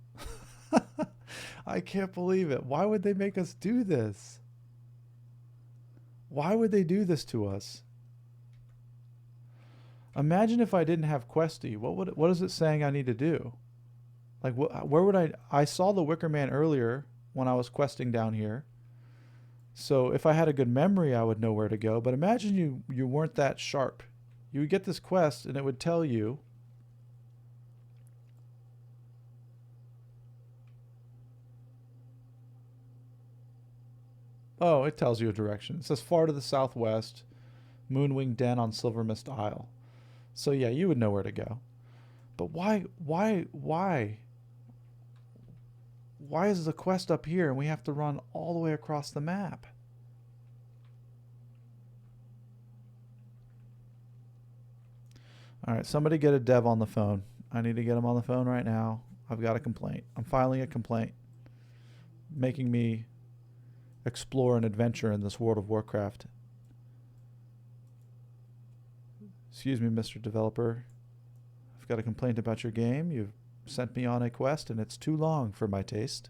I can't believe it. Why would they make us do this? Why would they do this to us? Imagine if I didn't have Questy. What is it saying I need to do? Like, where would I saw the Wicker Man earlier when I was questing down here. So if I had a good memory, I would know where to go. But imagine you weren't that sharp. You would get this quest and it would tell you, oh, it tells you a direction. It says far to the southwest, Moonwing Den on Silvermist Isle. So yeah, you would know where to go. But why is the quest up here and we have to run all the way across the map? All right, somebody get a dev on the phone. I need to get him on the phone right now. I've got a complaint. I'm filing a complaint, making me explore an adventure in this World of Warcraft. Excuse me, Mr. Developer. I've got a complaint about your game. You've sent me on a quest and it's too long for my taste.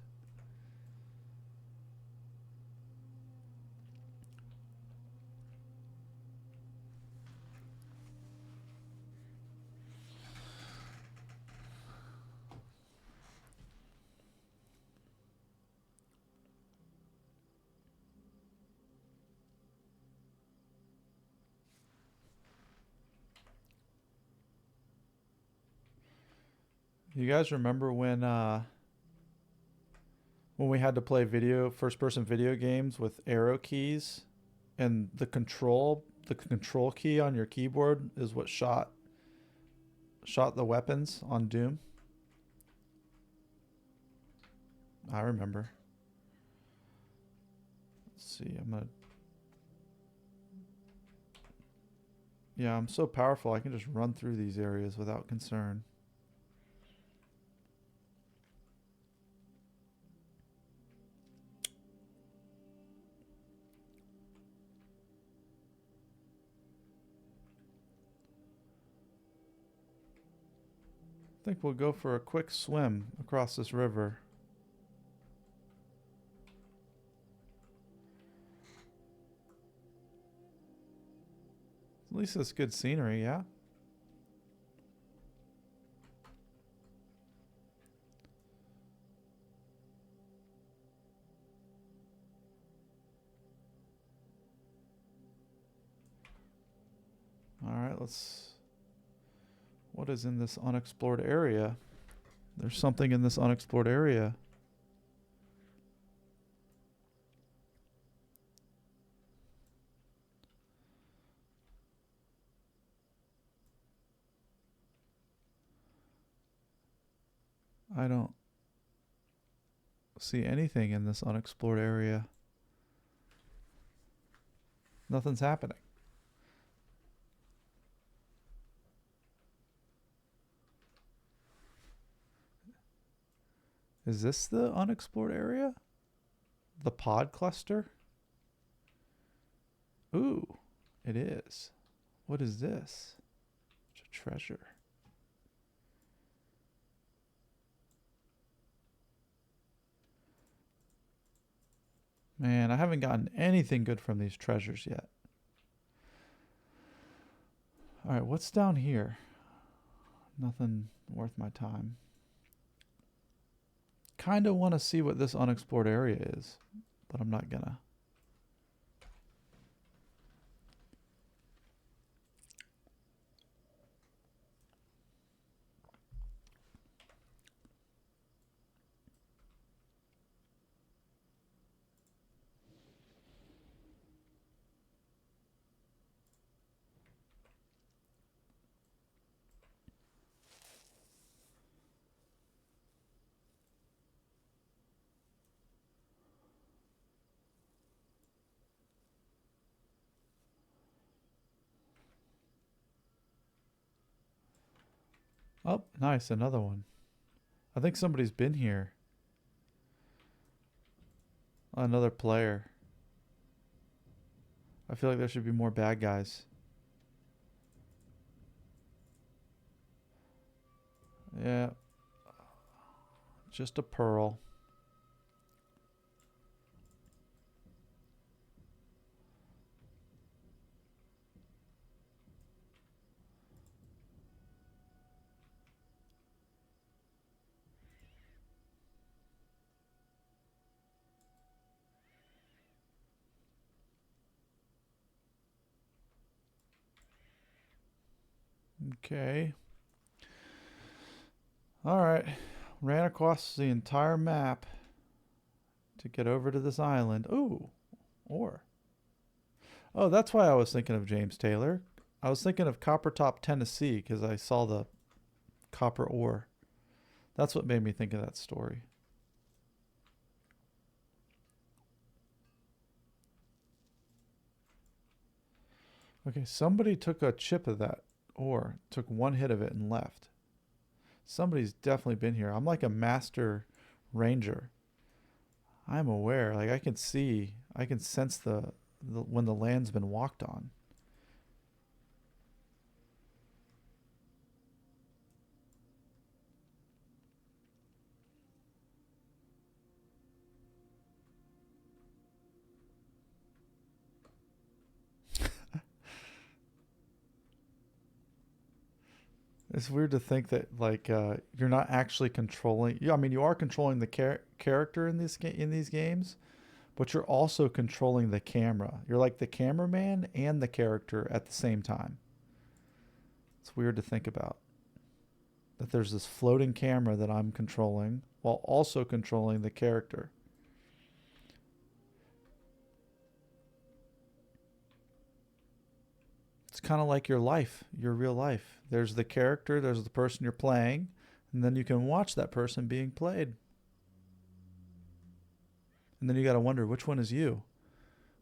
You guys remember when we had to play first-person video games with arrow keys, and the control key on your keyboard is what shot the weapons on Doom? I remember. Let's see. I'm gonna. Yeah, I'm so powerful. I can just run through these areas without concern. I think we'll go for a quick swim across this river. At least it's good scenery, yeah? Alright, let's... What is in this unexplored area? There's something in this unexplored area. I don't see anything in this unexplored area. Nothing's happening. Is this the unexplored area? The pod cluster? Ooh, it is. What is this? It's a treasure. Man, I haven't gotten anything good from these treasures yet. Alright, what's down here? Nothing worth my time. Kind of want to see what this unexplored area is, but I'm not gonna. Oh, nice, another one. I think somebody's been here. Another player. I feel like there should be more bad guys. Yeah. Just a pearl. Okay. Alright. Ran across the entire map to get over to this island. Ooh. Ore. Oh, that's why I was thinking of James Taylor. I was thinking of Coppertop, Tennessee, because I saw the copper ore. That's what made me think of that story. Okay, somebody took a chip of that ore, took one hit of it and left. Somebody's definitely been here. I'm like a master ranger. I'm aware. Like I can see, I can sense the when the land's been walked on. It's weird to think that like you're not actually controlling. Yeah, I mean you are controlling the character in these games, but you're also controlling the camera. You're like the cameraman and the character at the same time. It's weird to think about. That there's this floating camera that I'm controlling while also controlling the character. It's kind of like your life, your real life. There's the character, there's the person you're playing, and then you can watch that person being played. And then you got to wonder, which one is you?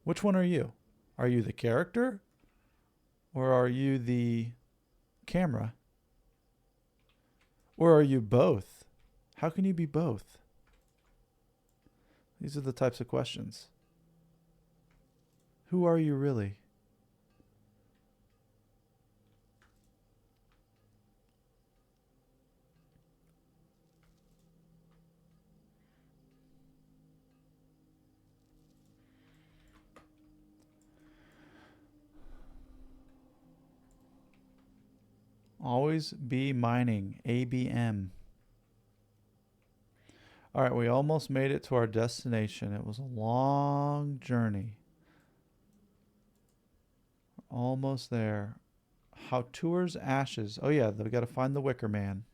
Which one are you? Are you the character? Or are you the camera? Or are you both? How can you be both? These are the types of questions. Who are you really? Always be mining. ABM. All right, we almost made it to our destination. It was a long journey. Almost there. How tours ashes. Oh yeah, we got to find the Wicker Man.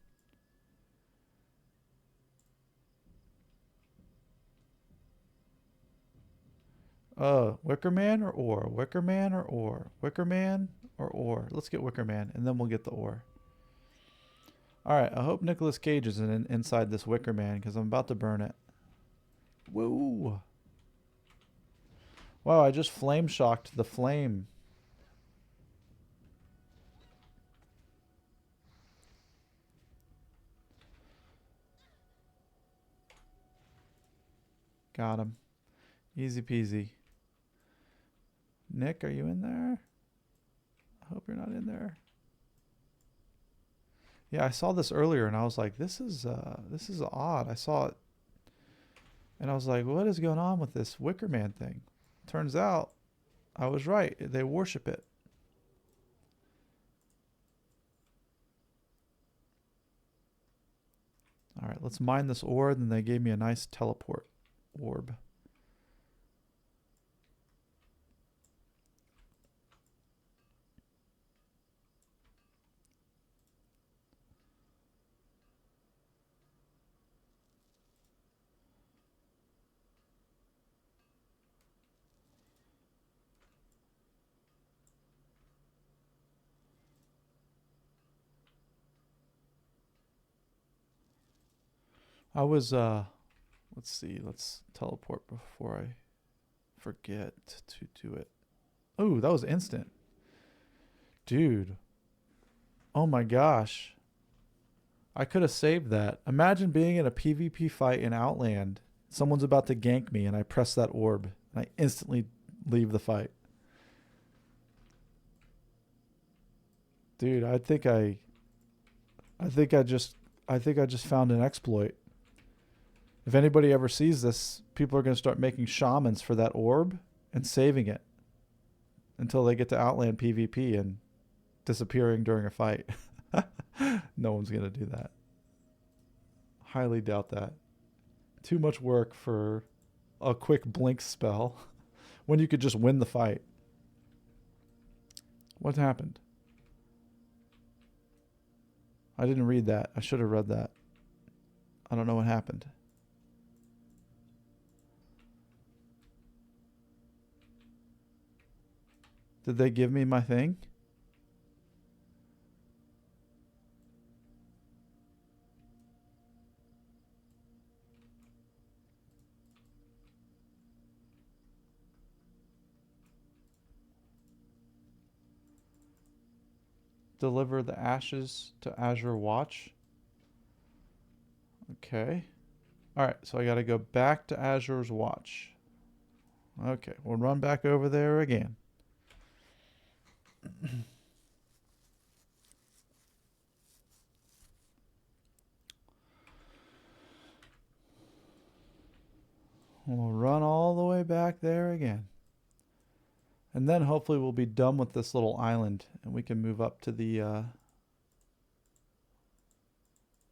Wicker Man or ore? Wicker Man or ore? Wicker Man or ore? Let's get Wicker Man, and then we'll get the ore. Alright, I hope Nicolas Cage isn't inside this Wicker Man, because I'm about to burn it. Woo! Wow, I just flame shocked the flame. Got him. Easy peasy. Nick, are you in there? I hope you're not in there. Yeah, I saw this earlier and I was like, this is odd. I saw it and I was like, what is going on with this Wicker Man thing? Turns out I was right. They worship it. All right, let's mine this ore. Then they gave me a nice teleport orb. I was let's see, let's teleport before I forget to do it. Oh, that was instant. Dude. Oh my gosh. I could have saved that. Imagine being in a PvP fight in Outland. Someone's about to gank me and I press that orb and I instantly leave the fight. Dude, I think I just found an exploit. If anybody ever sees this, people are going to start making shamans for that orb and saving it until they get to Outland PvP and disappearing during a fight. No one's going to do that. Highly doubt that. Too much work for a quick blink spell when you could just win the fight. What happened? I didn't read that. I should have read that. I don't know what happened. Did they give me my thing? Deliver the ashes to Azure Watch. Okay. Alright, so I got to go back to Azure's Watch. Okay, we'll run back over there again. We'll run all the way back there again. And then hopefully we'll be done with this little island and we can move up to the,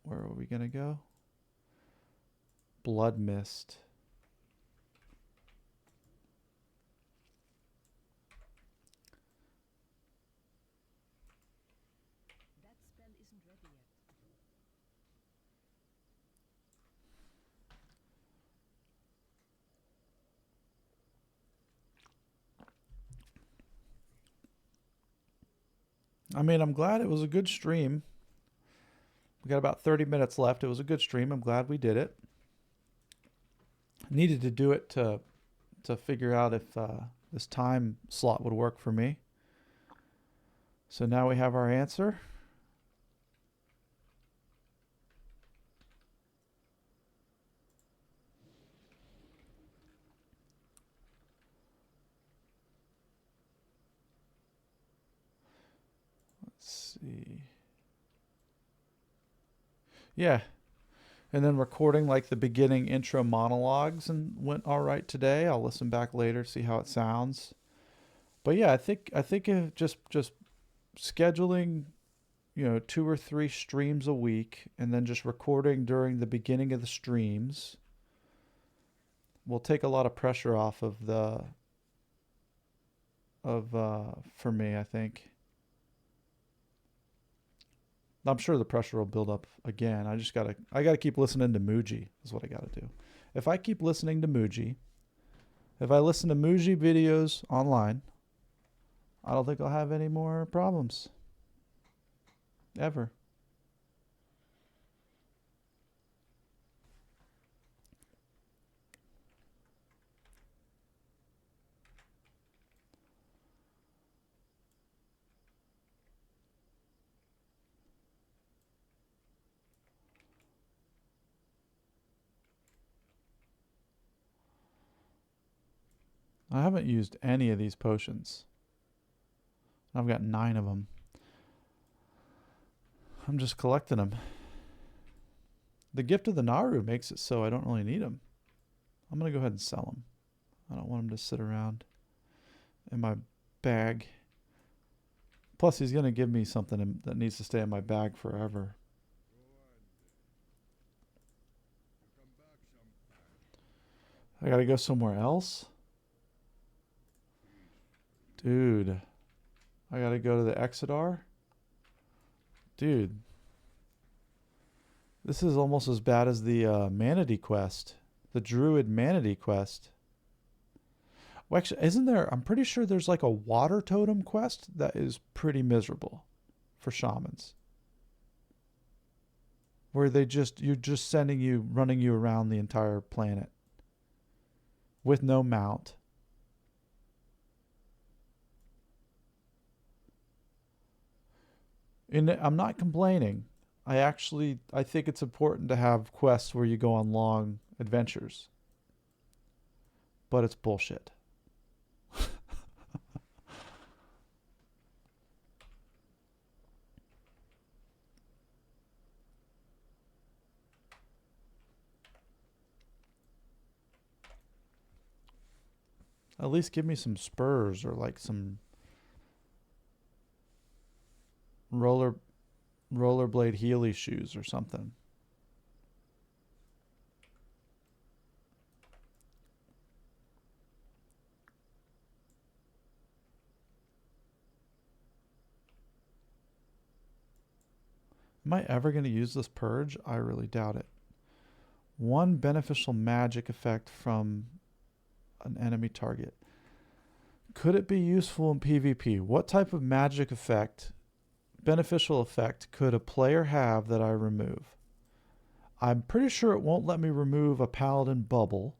where are we going to go? Blood Mist. That spell isn't ready yet. I mean, I'm glad it was a good stream. We got about 30 minutes left. It was a good stream. I'm glad we did it. Needed to do it to figure out if this time slot would work for me. So now we have our answer. Let's see. Yeah. And then recording like the beginning intro monologues and went all right today. I'll listen back later, see how it sounds. But yeah, I think just scheduling, 2 or 3 streams a week and then just recording during the beginning of the streams will take a lot of pressure off of for me, I think. I'm sure the pressure will build up again. I gotta keep listening to Muji is what I gotta do. If I keep listening to Muji, if I listen to Muji videos online, I don't think I'll have any more problems. Ever. I haven't used any of these potions. I've got 9 of them. I'm just collecting them. The gift of the Naru makes it so I don't really need them. I'm going to go ahead and sell them. I don't want them to sit around in my bag. Plus, he's going to give me something that needs to stay in my bag forever. I got to go somewhere else? Dude. I got to go to the Exodar? Dude. This is almost as bad as the Manatee quest. The Druid Manatee quest. Well, actually, isn't there... I'm pretty sure there's like a water totem quest that is pretty miserable for shamans. Where you're just running you around the entire planet. With no mount. And I'm not complaining. I think it's important to have quests where you go on long adventures. But it's bullshit. At least give me some spurs or like some rollerblade Healy shoes or something. Am I ever going to use this purge? I really doubt it. 1 beneficial magic effect from an enemy target. Could it be useful in PvP? What type of magic effect, beneficial effect, could a player have that I remove? I'm pretty sure it won't let me remove a paladin bubble.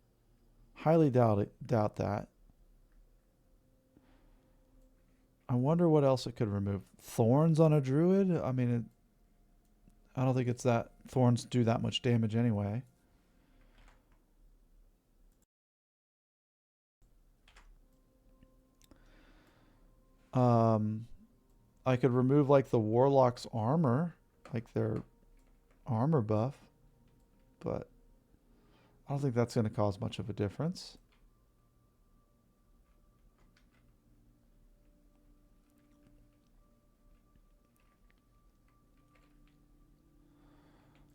Highly doubt that. I wonder what else it could remove. Thorns on a druid? I mean, I don't think it's that... Thorns do that much damage anyway. I could remove like the warlock's armor, like their armor buff, but I don't think that's going to cause much of a difference.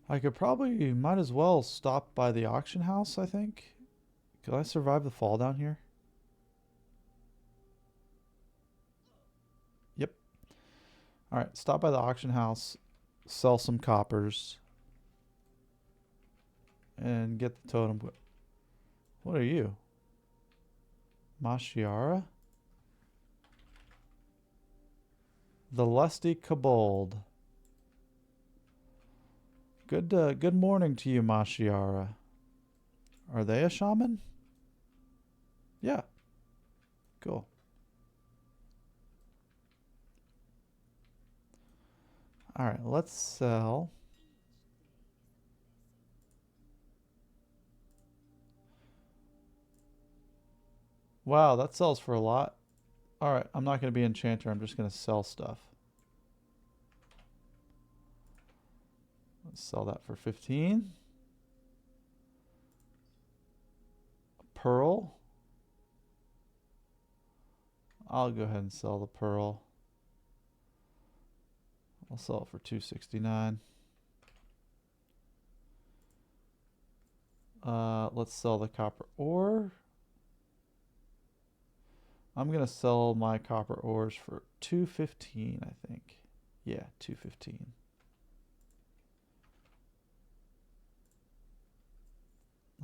I could probably, might as well stop by the auction house, I think. Could I survive the fall down here? Yep. Alright, stop by the auction house, sell some coppers, and get the totem. What are you? Mashiara? The Lusty Kobold. Good morning to you, Mashiara. Are they a shaman? Yeah. Cool. All right, let's sell. Wow, that sells for a lot. All right, I'm not going to be enchanter. I'm just going to sell stuff. Let's sell that for 15. A pearl. I'll go ahead and sell the pearl. I'll sell it for 269. Let's sell the copper ore. I'm going to sell my copper ores for 215, I think. Yeah, 215.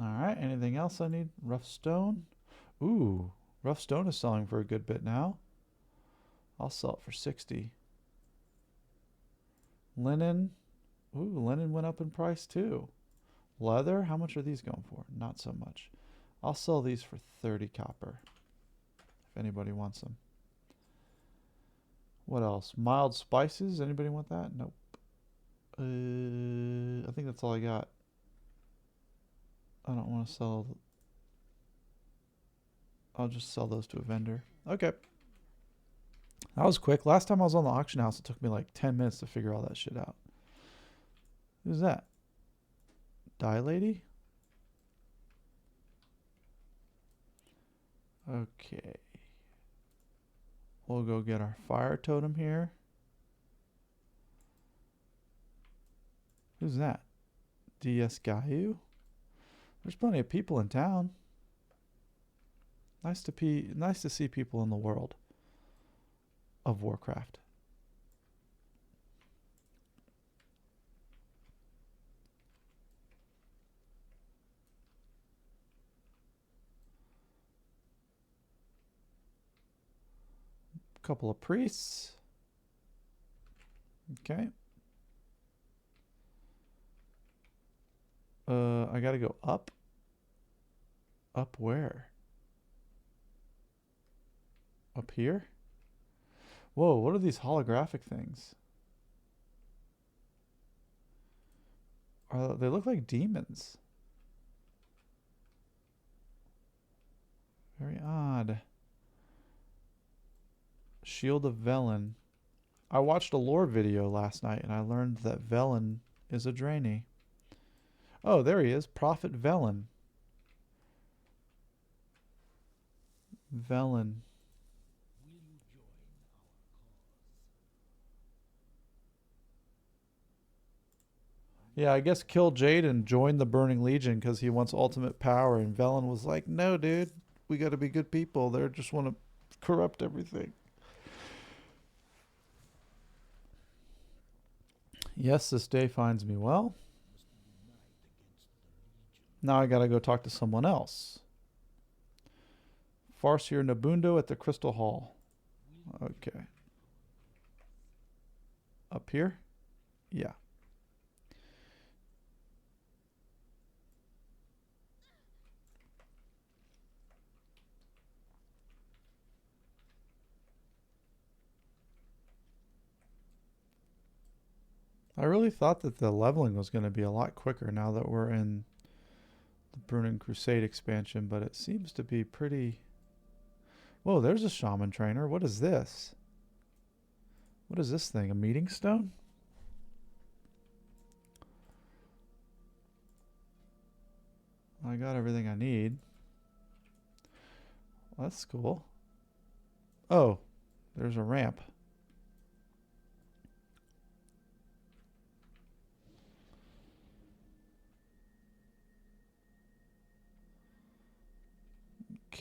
All right, anything else I need? Rough stone. Ooh, rough stone is selling for a good bit now. I'll sell it for 60. Linen. Ooh, linen went up in price too. Leather, how much are these going for? Not so much. I'll sell these for 30 copper. If anybody wants them. What else? Mild spices. Anybody want that? Nope. I think that's all I got. I don't want to sell. I'll just sell those to a vendor. Okay. That was quick. Last time I was on the auction house, it took me like 10 minutes to figure all that shit out. Who's that? Die lady? Okay. We'll go get our fire totem here. Who's that? DS Gayu? There's plenty of people in town. Nice to see people in the world of Warcraft. Couple of priests. Okay. I gotta go up. Up where? Up here? Whoa, what are these holographic things? They look like demons. Very odd. Shield of Velen. I watched a lore video last night and I learned that Velen is a Draenei. Oh, there he is. Prophet Velen. Velen. Yeah, I guess kill Jade and join the Burning Legion because he wants ultimate power. And Velen was like, no, dude. We got to be good people. They just want to corrupt everything. Yes, this day finds me well. Now I gotta go talk to someone else. Farseer Nabundo at the Crystal Hall. Okay. Up here? Yeah. I really thought that the leveling was going to be a lot quicker now that we're in the Burning Crusade expansion, but it seems to be pretty... Whoa, there's a shaman trainer. What is this? What is this thing? A meeting stone? I got everything I need. Well, that's cool. Oh, there's a ramp.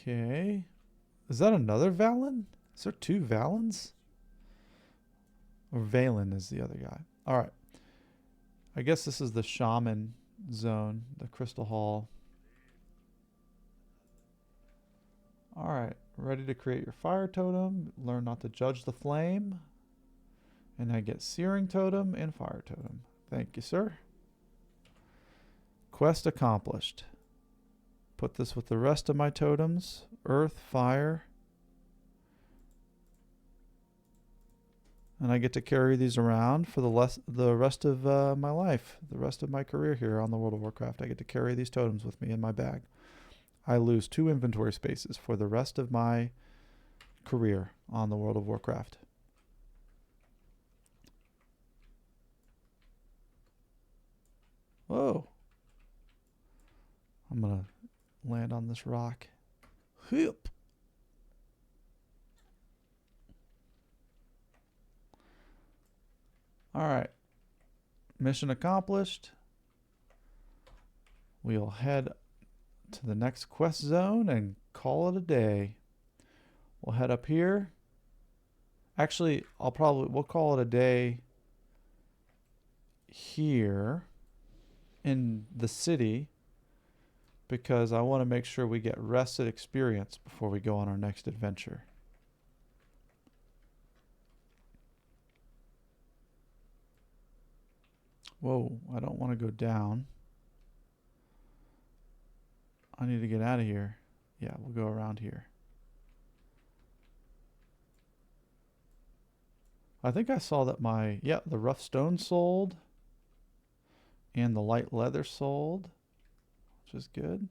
Okay. Is that another Valen? Is there two Valens? Or Valen is the other guy. Alright. I guess this is the shaman zone, the Crystal Hall. Alright. Ready to create your fire totem. Learn not to judge the flame. And I get searing totem and fire totem. Thank you, sir. Quest accomplished. Put this with the rest of my totems. Earth, fire. And I get to carry these around for the rest of my life, the rest of my career here on the World of Warcraft. I get to carry these totems with me in my bag. I lose 2 inventory spaces for the rest of my career on the World of Warcraft. Whoa. I'm going to land on this rock. Hoop. All right. Mission accomplished. We'll head to the next quest zone and call it a day. We'll head up here. Actually, we'll call it a day here in the city because I want to make sure we get rested experience before we go on our next adventure. Whoa, I don't want to go down. I need to get out of here. Yeah, we'll go around here. I think I saw that the rough stone sold and the light leather sold, which is good.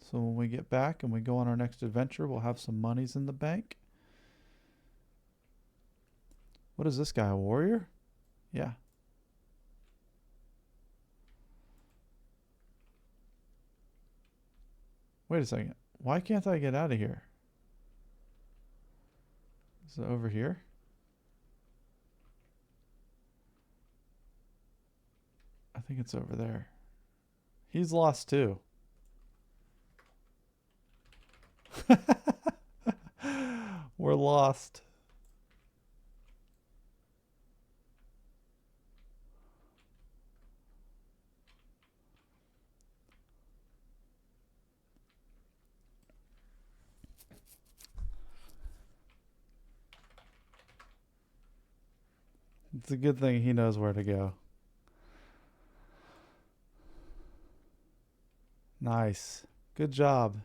So when we get back and we go on our next adventure, we'll have some monies in the bank. What is this guy, a warrior? Yeah. Wait a second. Why can't I get out of here? Is it over here? I think it's over there. He's lost too. We're lost. It's a good thing he knows where to go. Nice. Good job.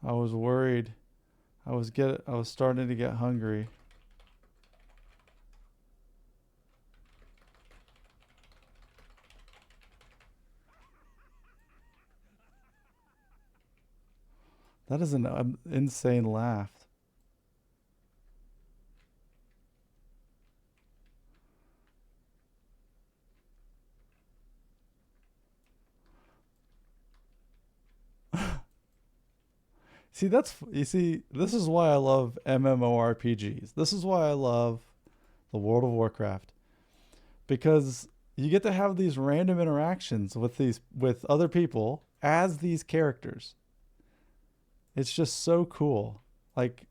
I was worried. I was starting to get hungry. That is an insane laugh. This is why I love MMORPGs. This is why I love the World of Warcraft. Because you get to have these random interactions with other people as these characters. It's just so cool. Like,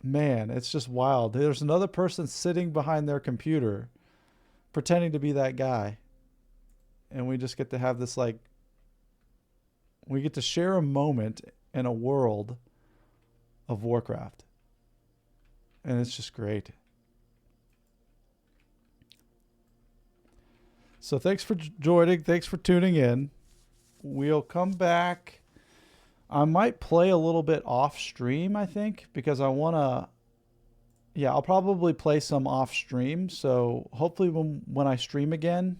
man, it's just wild. There's another person sitting behind their computer pretending to be that guy. And we just get to have this, like, we get to share a moment in a world of Warcraft. And it's just great. So thanks for joining. Thanks for tuning in. We'll come back. I might play a little bit off stream, I think, because I want to. Yeah, I'll probably play some off stream. So hopefully when I stream again,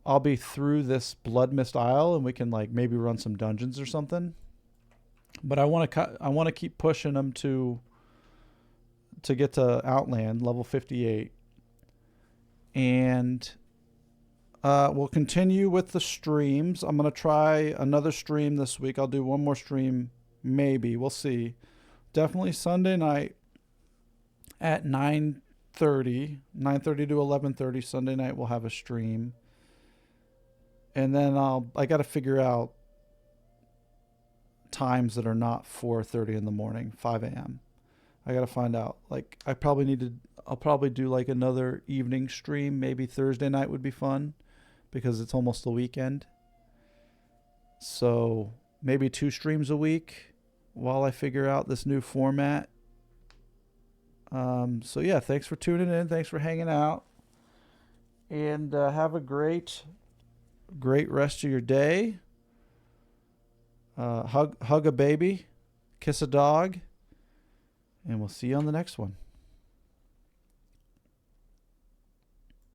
I'll be through this Bloodmist Isle and we can like maybe run some dungeons or something. But I want to keep pushing them to get to Outland level 58. And we'll continue with the streams. I'm going to try another stream this week. I'll do one more stream, maybe. We'll see. Definitely Sunday night at 9:30 to 11:30. Sunday night we'll have a stream. And then I got to figure out times that are not 4:30 in the morning, 5 a.m. I got to find out. Like, I'll probably do like another evening stream. Maybe Thursday night would be fun because it's almost the weekend. So maybe 2 streams a week while I figure out this new format. So yeah, thanks for tuning in. Thanks for hanging out. And have a great rest of your day. Hug a baby, kiss a dog, and we'll see you on the next one.